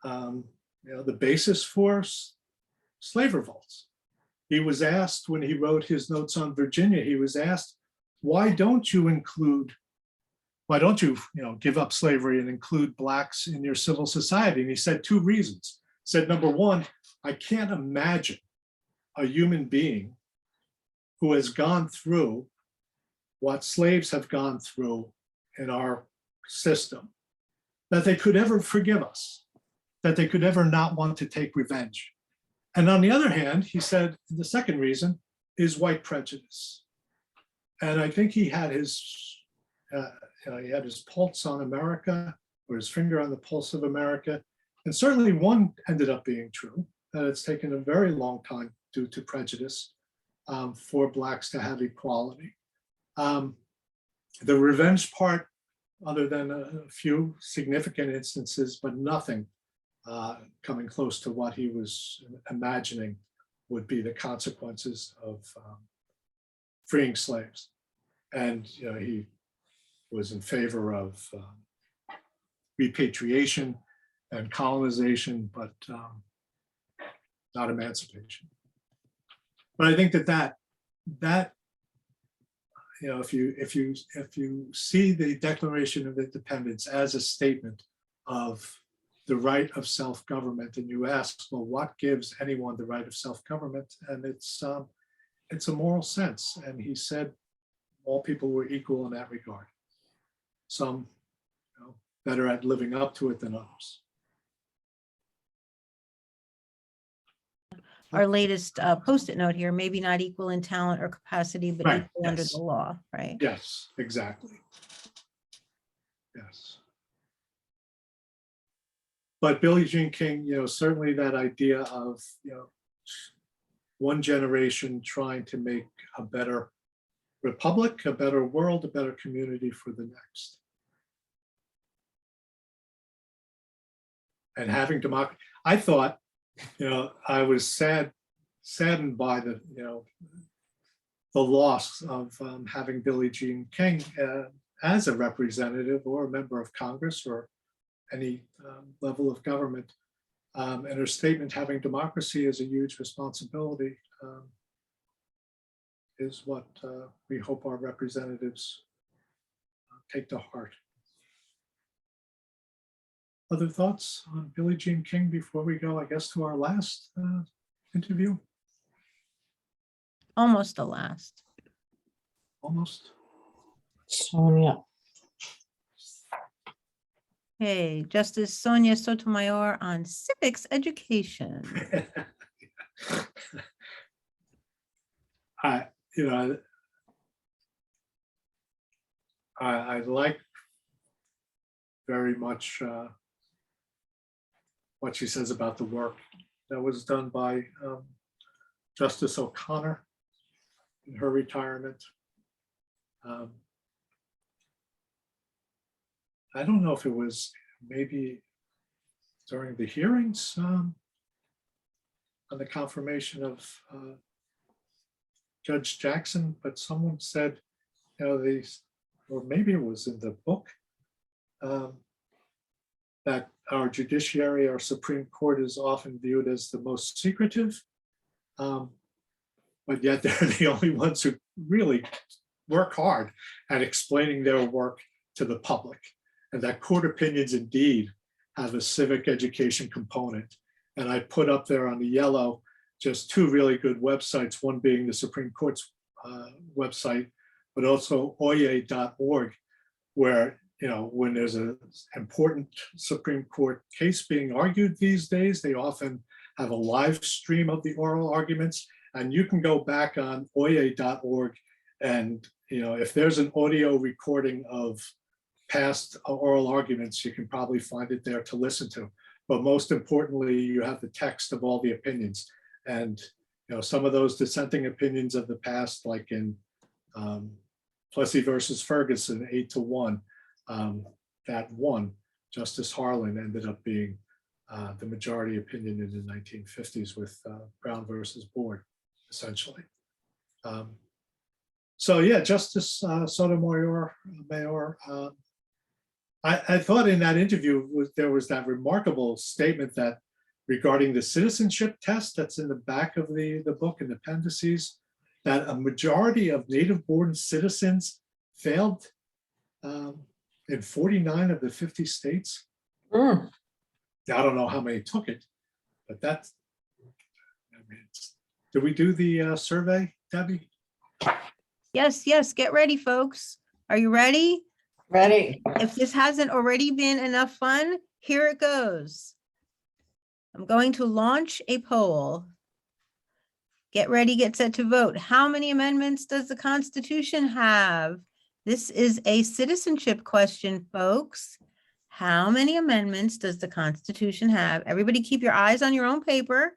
the basis for slave revolts. He was asked when he wrote his notes on Virginia, he was asked, why don't you give up slavery and include Blacks in your civil society? And he said two reasons. He said, number one, I can't imagine a human being who has gone through what slaves have gone through in our system, that they could ever forgive us, that they could ever not want to take revenge. And on the other hand, he said, the second reason is white prejudice. And I think he had his pulse on America, or his finger on the pulse of America. And certainly one ended up being true, that it's taken a very long time due to prejudice for Blacks to have equality. The revenge part, other than a few significant instances, but nothing coming close to what he was imagining would be the consequences of freeing slaves. And he was in favor of repatriation and colonization, but not emancipation. But I think that if you see the Declaration of Independence as a statement of the right of self-government, and you ask, well, what gives anyone the right of self-government? And it's a moral sense. And he said all people were equal in that regard. Some better at living up to it than others. Our latest Post-it note here, maybe not equal in talent or capacity, but Right, equal under yes. the law, right? Yes, exactly. Yes. But Billie Jean King, certainly that idea of, one generation trying to make a better republic, a better world, a better community for the next. And having democracy, I thought, I was saddened by the loss of having Billie Jean King as a representative or a member of Congress or any level of government. And her statement, having democracy is a huge responsibility, is what we hope our representatives take to heart. Other thoughts on Billie Jean King before we go, I guess, to our last interview? Almost the last. Almost. Sonia. Hey, Justice Sonia Sotomayor on civics education. I like very much what she says about the work that was done by Justice O'Connor in her retirement. I don't know if it was maybe during the hearings on the confirmation of Judge Jackson, but someone said, or maybe it was in the book, that our judiciary, our Supreme Court is often viewed as the most secretive, but yet they're the only ones who really work hard at explaining their work to the public. And that court opinions indeed have a civic education component. And I put up there on the yellow just two really good websites, one being the Supreme Court's website, but also oye.org, where when there's an important Supreme Court case being argued these days, they often have a live stream of the oral arguments. And you can go back on oye.org and if there's an audio recording of past oral arguments, you can probably find it there to listen to. But most importantly, you have the text of all the opinions. And some of those dissenting opinions of the past, like in Plessy versus Ferguson, 8-1. That won. Justice Harlan ended up being the majority opinion in the 1950s with Brown versus Board, essentially. So yeah, Justice Sotomayor, I thought in that interview there was that remarkable statement that regarding the citizenship test that's in the back of the book in the appendices, that a majority of native-born citizens failed in 49 of the 50 states. Mm. I don't know how many took it, but that's, I mean, did we do the survey, Debbie? Yes, yes, get ready, folks. Are you ready? Ready? If this hasn't already been enough fun, here it goes. I'm going to launch a poll. Get ready, get set to vote. How many amendments does the Constitution have? This is a citizenship question, folks. How many amendments does the Constitution have? Everybody keep your eyes on your own paper.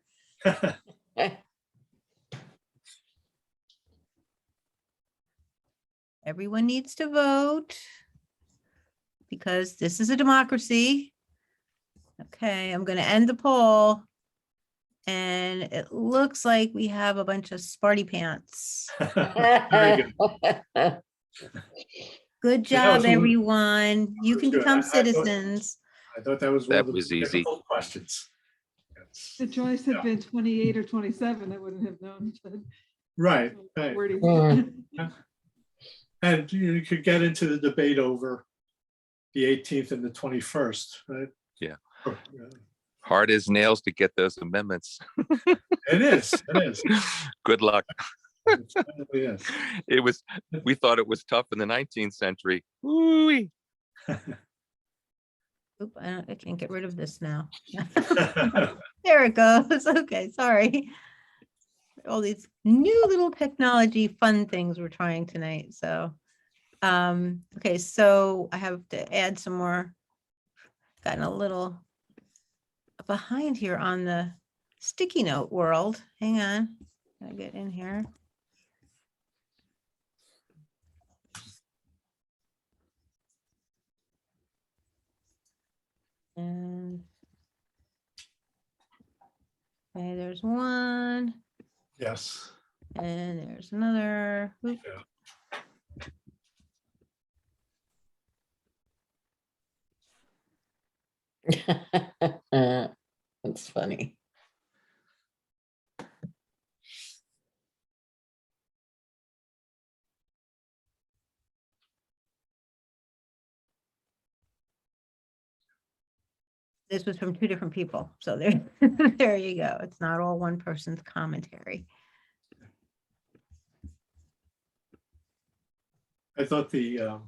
Everyone needs to vote because this is a democracy. Okay, I'm going to end the poll. And it looks like we have a bunch of smarty pants. Very good. Good Yeah, that was job, one- everyone. You can good. become I thought- citizens. I thought that was one That of the was easy. difficult questions. Yes. The choice had been 28 or 27, I wouldn't have known. Right, right. Wording. Mm. And you could get into the debate over the 18th and the 21st, right? Yeah. Or, Hard as nails to get those amendments. It is, it is. Good luck. It definitely is. We thought it was tough in the 19th century. Ooh-wee. Oop, I can't get rid of this now. There it goes. Okay, sorry. All these new little technology fun things we're trying tonight. So, okay, so I have to add some more. Gotten a little behind here on the sticky note world. Hang on, gotta get in here. And okay, there's one, Yes. and there's another. Oop. That's funny. This was from two different people, so there, there you go. It's not all one person's commentary. I thought the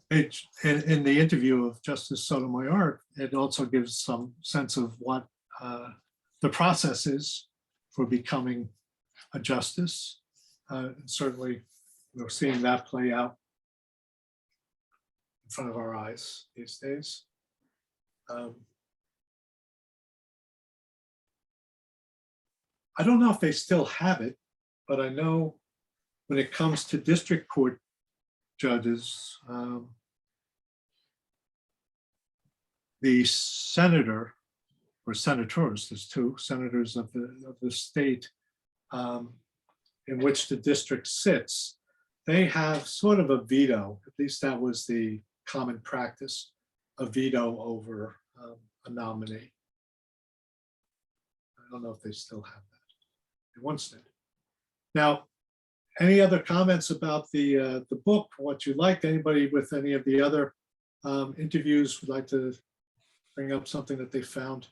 in the interview of Justice Sotomayor, it also gives some sense of what the process is for becoming a justice. Certainly, we're seeing that play out in front of our eyes these days. I don't know if they still have it, but I know when it comes to district court judges, the senator or senators, there's two senators of the state in which the district sits, they have sort of a veto, at least that was the common practice, a veto over a nominee. I don't know if they still have that. They once did. Now, any other comments about the book, what you liked? Anybody with any of the other interviews would like to bring up something that they found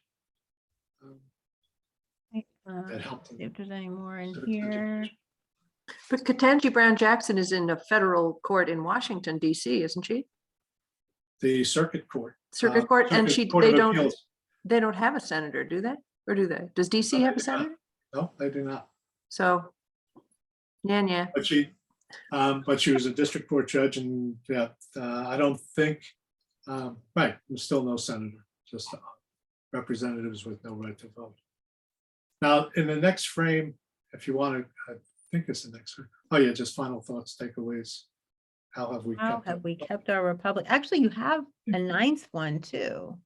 that helped them? See if there's any more in Civics here. education. But Ketanji Brown Jackson is in a federal court in Washington, DC, isn't she? The circuit court. Circuit court, and Circuit Court they of don't Appeals. have a senator, do they? Or do they? Does DC have a senator? No, they do not. So, yeah. But she was a district court judge, and yeah, I don't think, right, there's still no senator, just representatives with no right to vote. Now, in the next frame, if you want to think it's the next one. Oh, yeah, just final thoughts, takeaways. How have we How kept have it? we kept our republic? Actually, you have a ninth one too.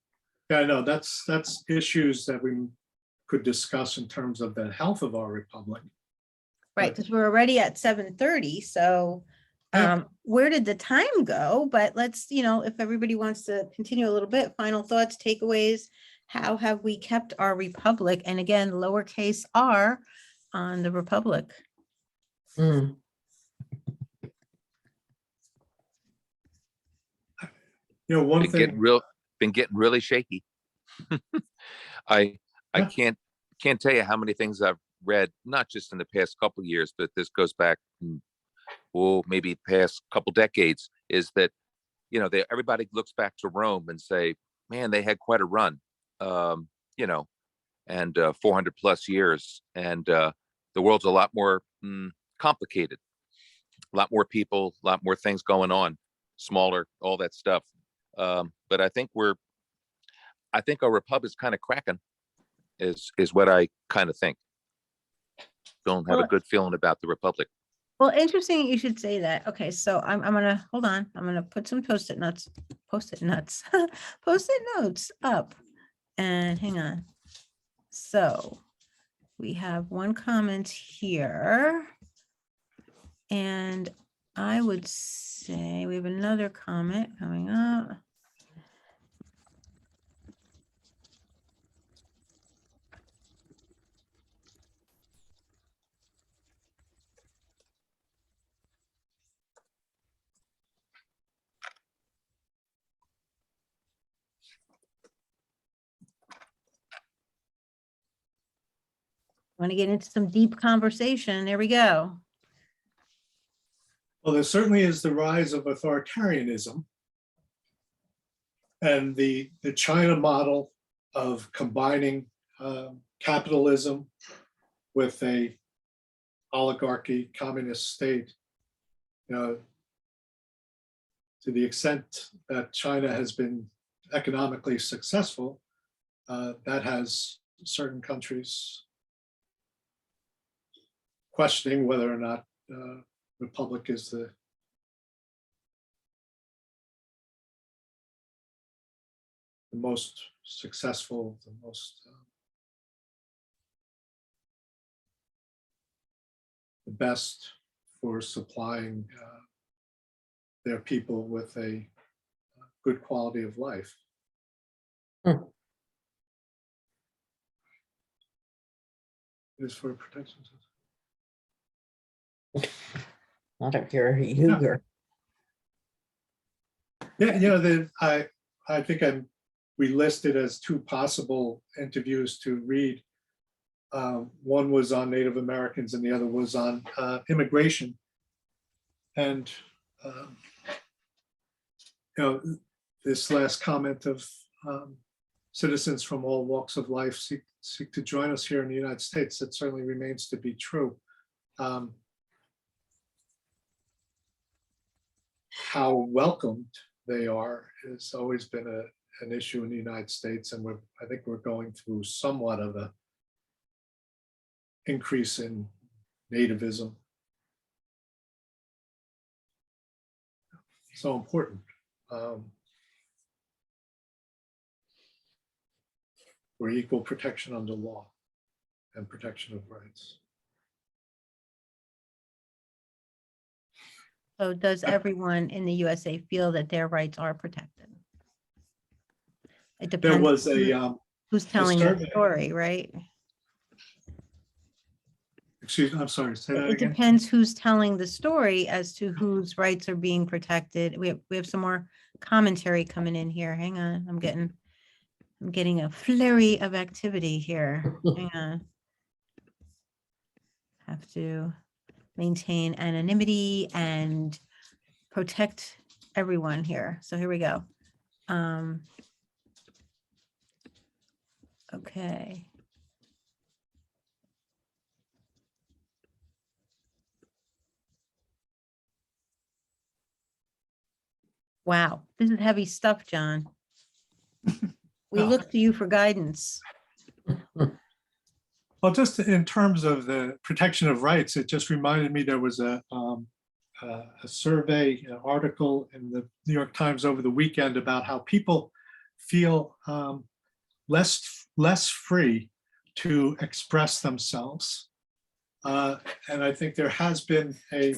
Yeah, I know, that's issues that we could discuss in terms of the health of our republic. Right, Right. because we're already at 7:30, so Yeah. where did the time go? But let's, if everybody wants to continue a little bit, final thoughts, takeaways, how have we kept our republic? And again, lowercase r on the republic. Mm, One Been getting thing, been getting really shaky. I Yeah. can't tell you how many things I've read, not just in the past couple years, but this goes back, maybe past couple decades, is that, everybody looks back to Rome and say, man, they had quite a run, you know, and 400 plus years. And the world's a lot more complicated, a lot more people, a lot more things going on, smaller, all that stuff. But I think our republic's kind of cracking, is what I kind of think. Don't have a Well- good feeling about the republic. Well, interesting you should say that. Okay, so I'm gonna, hold on, I'm gonna put some post-it notes, post-it notes up. And hang on. So we have one comment here. And I would say we have another comment coming up. Want to get into some deep conversation. There we go. well, there certainly is the rise of authoritarianism. And the China model of combining capitalism with a oligarchy communist state, to the extent that China has been economically successful, that has certain countries questioning whether or not republic is the most successful, the most the best for supplying their people with a good quality of life. Hmm. It is for protection. not if you're a Uyghur. Yeah, I think we listed as two possible interviews to read. One was on Native Americans and the other was on immigration. And this last comment of citizens from all walks of life seek to join us here in the United States, that certainly remains to be true. How welcomed they are has always been an issue in the United States, and I think we're going through somewhat of a increase in nativism. So important. For equal protection under law and protection of rights. So does everyone in the USA feel that their rights are protected? It There depends was a, who's telling the survey. story, right? excuse me, I'm sorry, say that It again. depends who's telling the story as to whose rights are being protected. We have some more commentary coming in here. Hang on, I'm getting a flurry of activity here. Hang on. Have to maintain anonymity and protect everyone here. So here we go. Okay. Wow, this is heavy stuff, John. We Oh. look to you for guidance. Well, just in terms of the protection of rights, it just reminded me there was a survey, an article in the New York Times over the weekend about how people feel less free to express themselves. And I think there has been a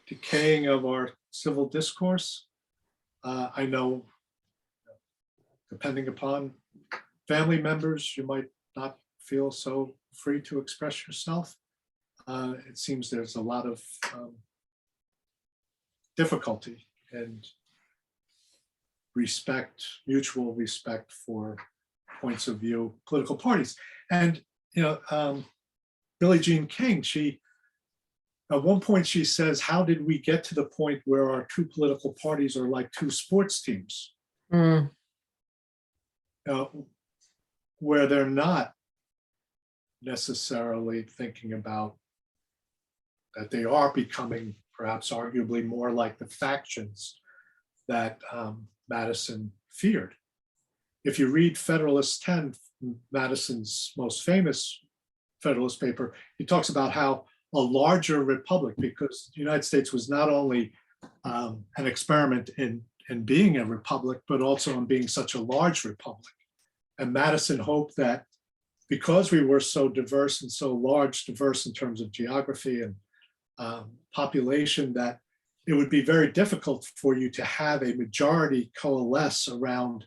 decaying of our civil discourse. I know, depending upon family members, you might not feel so free to express yourself. It seems there's a lot of difficulty and respect, mutual respect for points of view, political parties. And, Billie Jean King, at one point she says, how did we get to the point where our two political parties are like two sports teams? Mm, Where they're not necessarily thinking about that they are becoming perhaps arguably more like the factions that Madison feared. If you read Federalist 10, Madison's most famous Federalist paper, he talks about how a larger republic, because the United States was not only an experiment in being a republic, but also in being such a large republic. And Madison hoped that because we were so diverse and so large, diverse in terms of geography and population, that it would be very difficult for you to have a majority coalesce around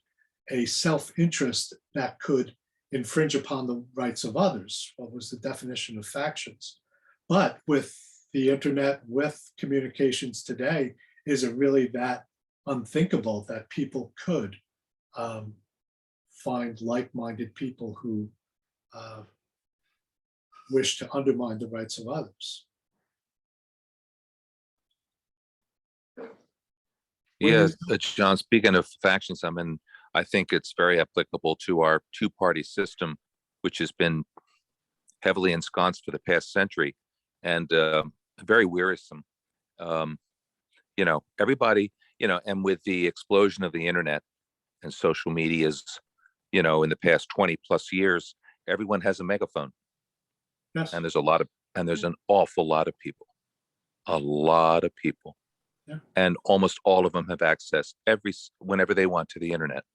a self-interest that could infringe upon the rights of others. What was the definition of factions? But with the internet, with communications today, is it really that unthinkable that people could find like-minded people who wish to undermine the rights of others? Yes, John, speaking of factions, I think it's very applicable to our two-party system, which has been heavily ensconced for the past century and very wearisome. Everybody, and with the explosion of the internet and social medias, in the past 20 plus years, everyone has a megaphone. Yes. And there's an awful lot of people, Yeah. and almost all of them have access whenever they want to the internet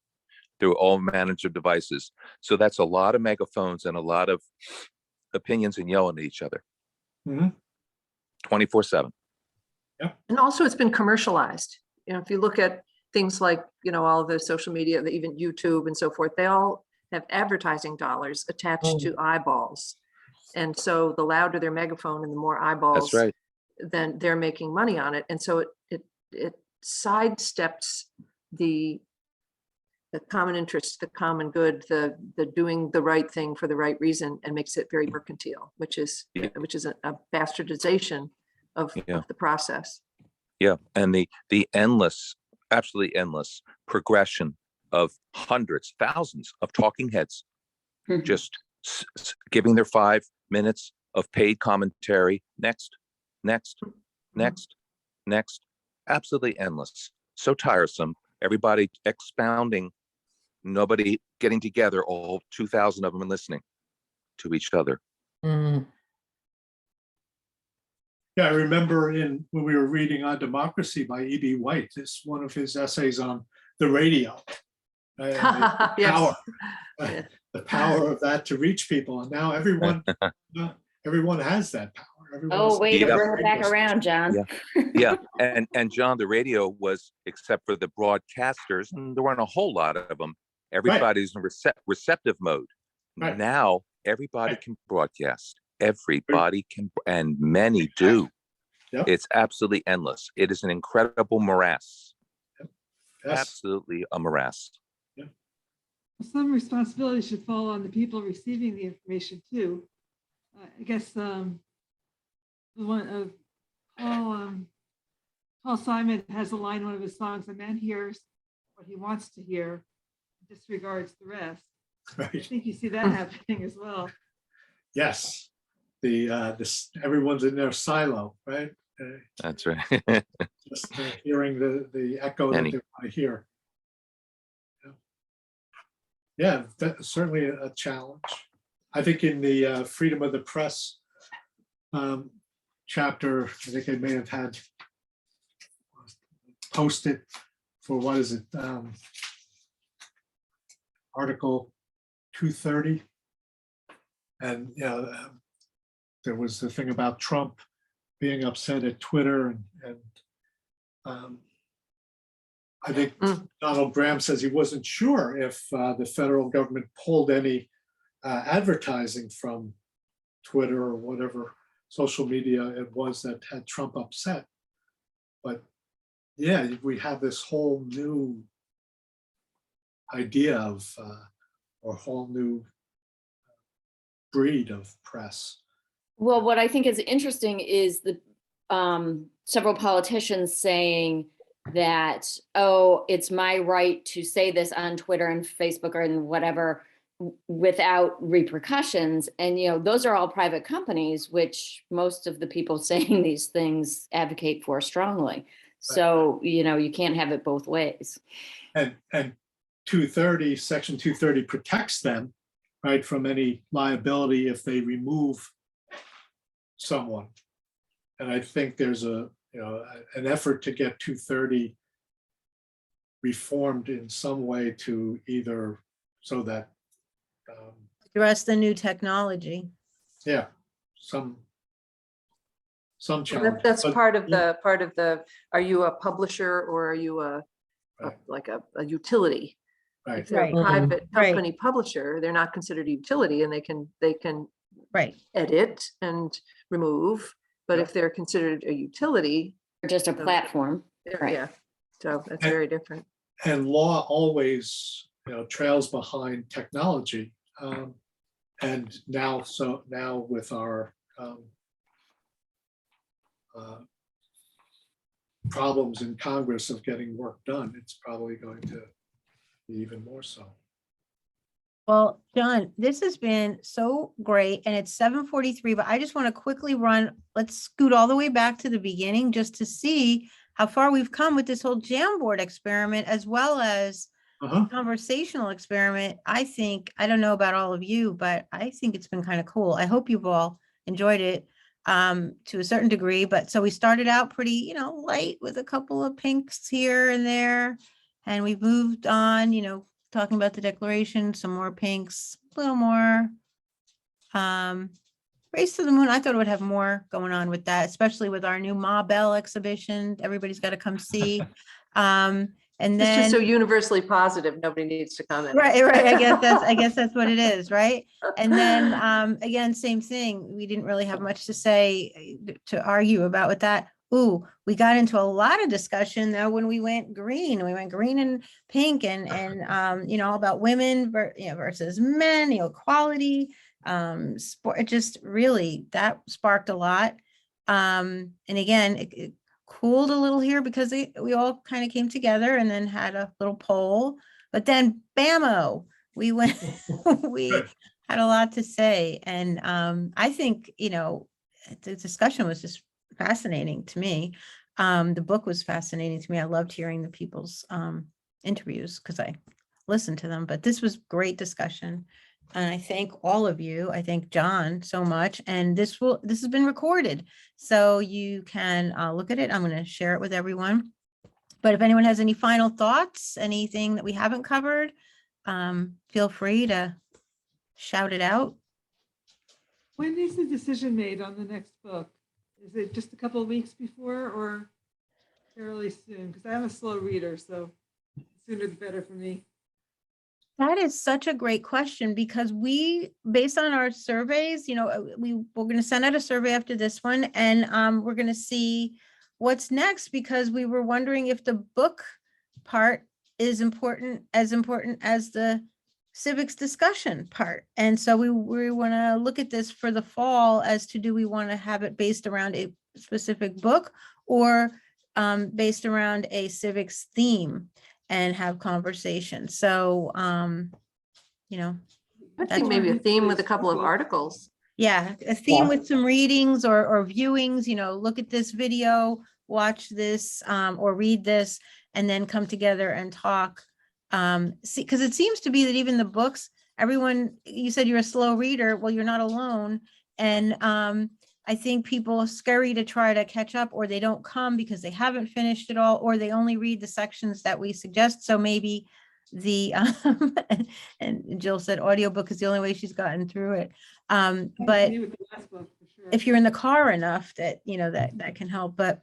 through all manner of devices. So that's a lot of megaphones and a lot of opinions and yelling at each other. Mhm. 24/7. And also it's been commercialized. If you look at things like, all the social media, even YouTube and so forth, they all have advertising dollars attached to eyeballs. And so the louder their megaphone and the more eyeballs, That's right. then they're making money on it. And so it sidesteps the common interest, the common good, the doing the right thing for the right reason, and makes it very mercantile, which is a bastardization of the process. Yeah, and the absolutely endless progression of hundreds, thousands of talking heads, just giving their 5 minutes of paid commentary. Next, absolutely endless. So tiresome. Everybody expounding, nobody getting together, all 2,000 of them and listening to each other. mm, Yeah, I remember when we were reading On Democracy by E.B. White, this one of his essays on the radio. And the Yes. power, Yeah. the power of that to reach people. And now everyone has that power. Oh, way to Yeah. bring it back around, John. Yeah, and John, the radio was, except for the broadcasters, and there weren't a whole lot of them, everybody's in receptive mode. Right. Now everybody can broadcast. Everybody can, and many do. Yep. It's absolutely endless. It is an incredible morass. Yes. Absolutely a morass. Some responsibility should fall on the people receiving the information too. I guess the one Paul Simon has a line in one of his songs: "A man hears what he wants to hear, disregards the rest." I Right. think you see that happening as well. Yes. Everyone's in their silo, right? That's right. Just hearing the echo that Many. they want to hear. yeah, that's certainly a challenge. I think in the freedom of the press chapter, I think they may have had posted for, what is it? Article 230. And, you know, there was the thing about Trump being upset at Twitter, and I think Donald Graham says he wasn't sure if the federal government pulled any advertising from Twitter or whatever social media it was that had Trump upset. But yeah, we have this whole new idea of, or whole new breed of press. Well, what I think is interesting is the several politicians saying that, oh, it's my right to say this on Twitter and Facebook or in whatever without repercussions. And, you know, those are all private companies, which most of the people saying these things advocate for strongly. So, you know, you can't have it both ways. And 230, section 230 protects them, right, from any liability if they remove someone. And I think there's an effort to get 230 reformed in some way to either so that Address the new technology. yeah, some Well, challenge. that's But, part of yeah, the, are you a publisher or are you like a utility? right. If they're a Right. private Right. company publisher, they're not considered a utility, and they can Right. edit and remove. But Yeah. if they're considered a utility, Or just a platform. Right. yeah, so that's And- very different. And law always, trails behind technology. And now with our problems in Congress of getting work done, it's probably going to be even more so. Well, John, this has been so great, and it's 7:43, but I just want to quickly let's scoot all the way back to the beginning just to see how far we've come with this whole Jamboard experiment, as well as Uh-huh. conversational experiment. I think, I don't know about all of you, but I think it's been kind of cool. I hope you've all enjoyed it to a certain degree. But so we started out pretty, light with a couple of pinks here and there, and we've moved on, talking about the Declaration, some more pinks, a little more. Race to the Moon, I thought it would have more going on with that, especially with our new Ma Bell exhibition. Everybody's got to come see. And It's just so then, universally positive, nobody needs to comment. right. I guess that's what it is, right? And then, again, same thing. We didn't really have much to say to argue about with that. Ooh, we got into a lot of discussion though when we went green. We went green and pink and all about women versus men, equality, sport. It just really, that sparked a lot. And again, it cooled a little here because we all kind of came together and then had a little poll, but then bammo, we went, we had a lot to say. And I think, the discussion was just fascinating to me. The book was fascinating to me. I loved hearing the people's interviews because I listened to them, but this was great discussion. And I thank all of you. I thank John so much. And this has been recorded, so you can look at it. I'm going to share it with everyone. But if anyone has any final thoughts, anything that we haven't covered, feel free to shout it out. When is the decision made on the next book? Is it just a couple of weeks before or fairly soon? Because I'm a slow reader, so the sooner the better for me. That is such a great question, because based on our surveys, we're going to send out a survey after this one, and we're going to see what's next, because we were wondering if the book part is as important as the civics discussion part. And so we want to look at this for the fall as to, do we want to have it based around a specific book or based around a civics theme and have conversations. So, I that's think maybe a theme with a couple of articles. yeah, a theme Yeah. with some readings or viewings, look at this video, watch this or read this, and then come together and talk See, because it seems to be that even the books, everyone, you said you're a slow reader. Well, you're not alone. And I think people are scary to try to catch up, or they don't come because they haven't finished it all, or they only read the sections that we suggest. So maybe the and Jill said audiobook is the only way she's gotten through it. But Me with the last book, for sure. if you're in the car enough, that that can help. But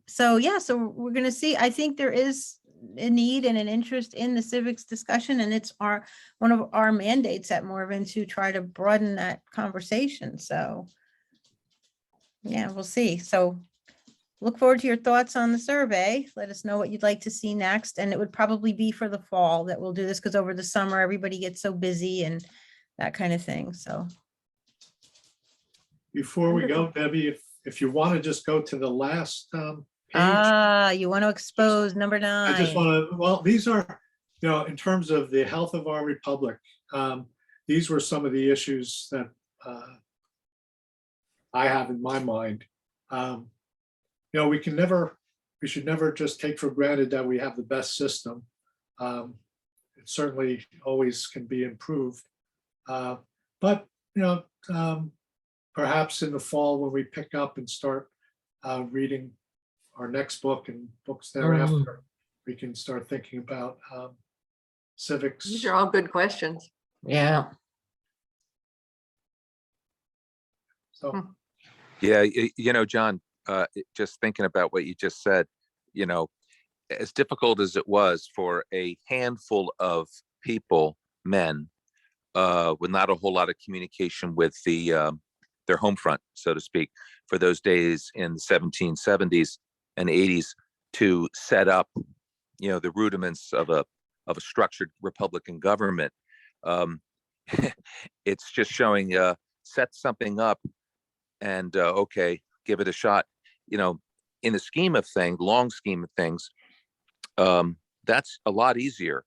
so yeah, so we're gonna see. I think there is a need and an interest in the civics discussion, and it's one of our mandates at Morven to try to broaden that conversation. So yeah, we'll see. So look forward to your thoughts on the survey. Let us know what you'd like to see next, and it would probably be for the fall that we'll do this, because over the summer everybody gets so busy and that kind of thing. So Before we go, Debbie, if you want to just go to the last page. you want to expose number 9. I just want to, well, these are, in terms of the health of our republic, these were some of the issues that I have in my mind. We should never just take for granted that we have the best system. It certainly always can be improved. But, perhaps in the fall when we pick up and start reading our next book and books thereafter, we can start thinking about civics. These are all good questions. Yeah. So, Yeah, John, just thinking about what you just said, as difficult as it was for a handful of people, men, with not a whole lot of communication with their home front, so to speak, for those days in the 1770s and 80s to set up, the rudiments of a structured Republican government. It's just showing, set something up and okay, give it a shot. In the scheme of things, long scheme of things, that's a lot easier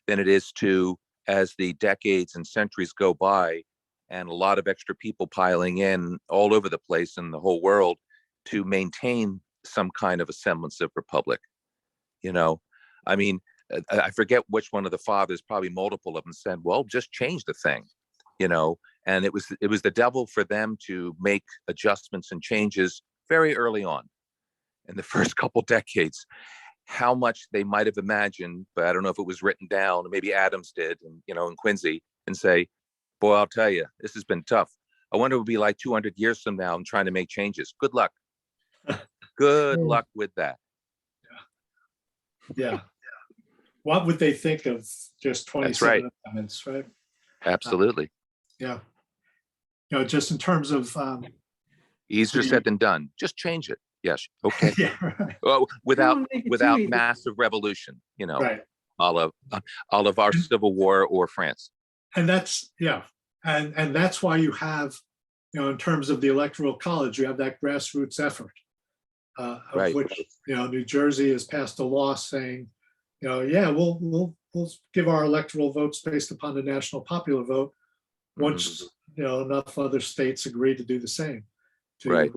than it is to, as the decades and centuries go by, and a lot of extra people piling in all over the place in the whole world to maintain some kind of a semblance of republic. I mean, I forget which one of the fathers, probably multiple of them, said, well, just change the thing, and it was the devil for them to make adjustments and changes very early on in the first couple decades. How much they might have imagined, but I don't know if it was written down, maybe Adams did, and and Quincy, and say, boy, I'll tell you, this has been tough. I wonder what it'll be like 200 years from now. I'm trying to make changes. Good luck. Good luck with that. yeah. What would they think of just 27 amendments, right? Absolutely. Yeah. Just in terms of Easier said than done. Just change it. Yes. Okay. yeah, right. Well, without Don't make it too easy. massive revolution, Right. all of our Civil War or France. And that's, and that's why you have, in terms of the Electoral College, you have that grassroots effort, of Right. which, New Jersey has passed a law saying, we'll give our electoral votes based upon the national popular vote once, enough other states agree to do the same. Right.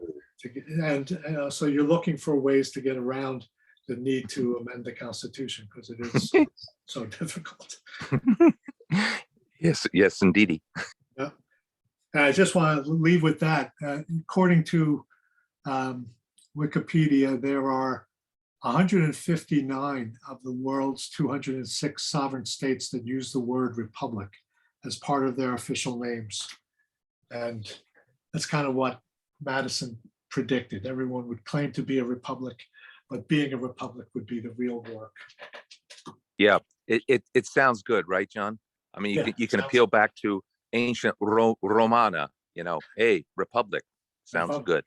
So you're looking for ways to get around the need to amend the Constitution because it is so difficult. Yes, indeedy. Yeah. And I just want to leave with that. According to Wikipedia, there are 159 of the world's 206 sovereign states that use the word republic as part of their official names. And that's kind of what Madison predicted. Everyone would claim to be a republic, but being a republic would be the real work. Yeah, it sounds good, right, John? I mean, you can appeal back to ancient Romana, hey, republic, sounds Republic. good.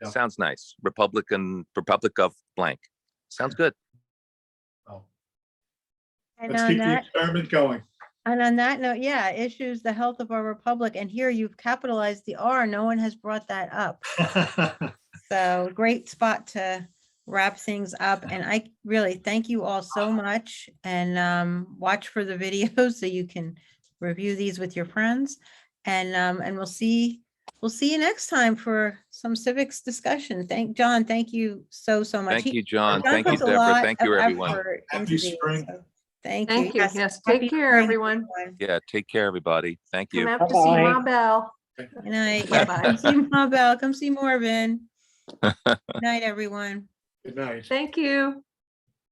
Yeah. Sounds nice. Republic of blank. Sounds good. Oh, And let's on keep the that, experiment going. and on that note, issues the health of our republic. And here you've capitalized the R. No one has brought that up. So great spot to wrap things up. And I really thank you all so much, and watch for the videos so you can review these with your friends. And we'll see we'll see you next time for some civics discussion. John, thank you so much. Thank you, John. John Thank you, puts a Deborah. lot Thank you, of everyone. effort Happy into these, spring. so Thank you. Thank you. Yes, happy take care, spring, everyone. Yeah, take care, everybody. Thank Come you. out to see Bye-bye. Ma Bell. Good night. Yeah, Bye-bye. come see Ma Bell, come see Morven. Good night, everyone. Good night. Thank you.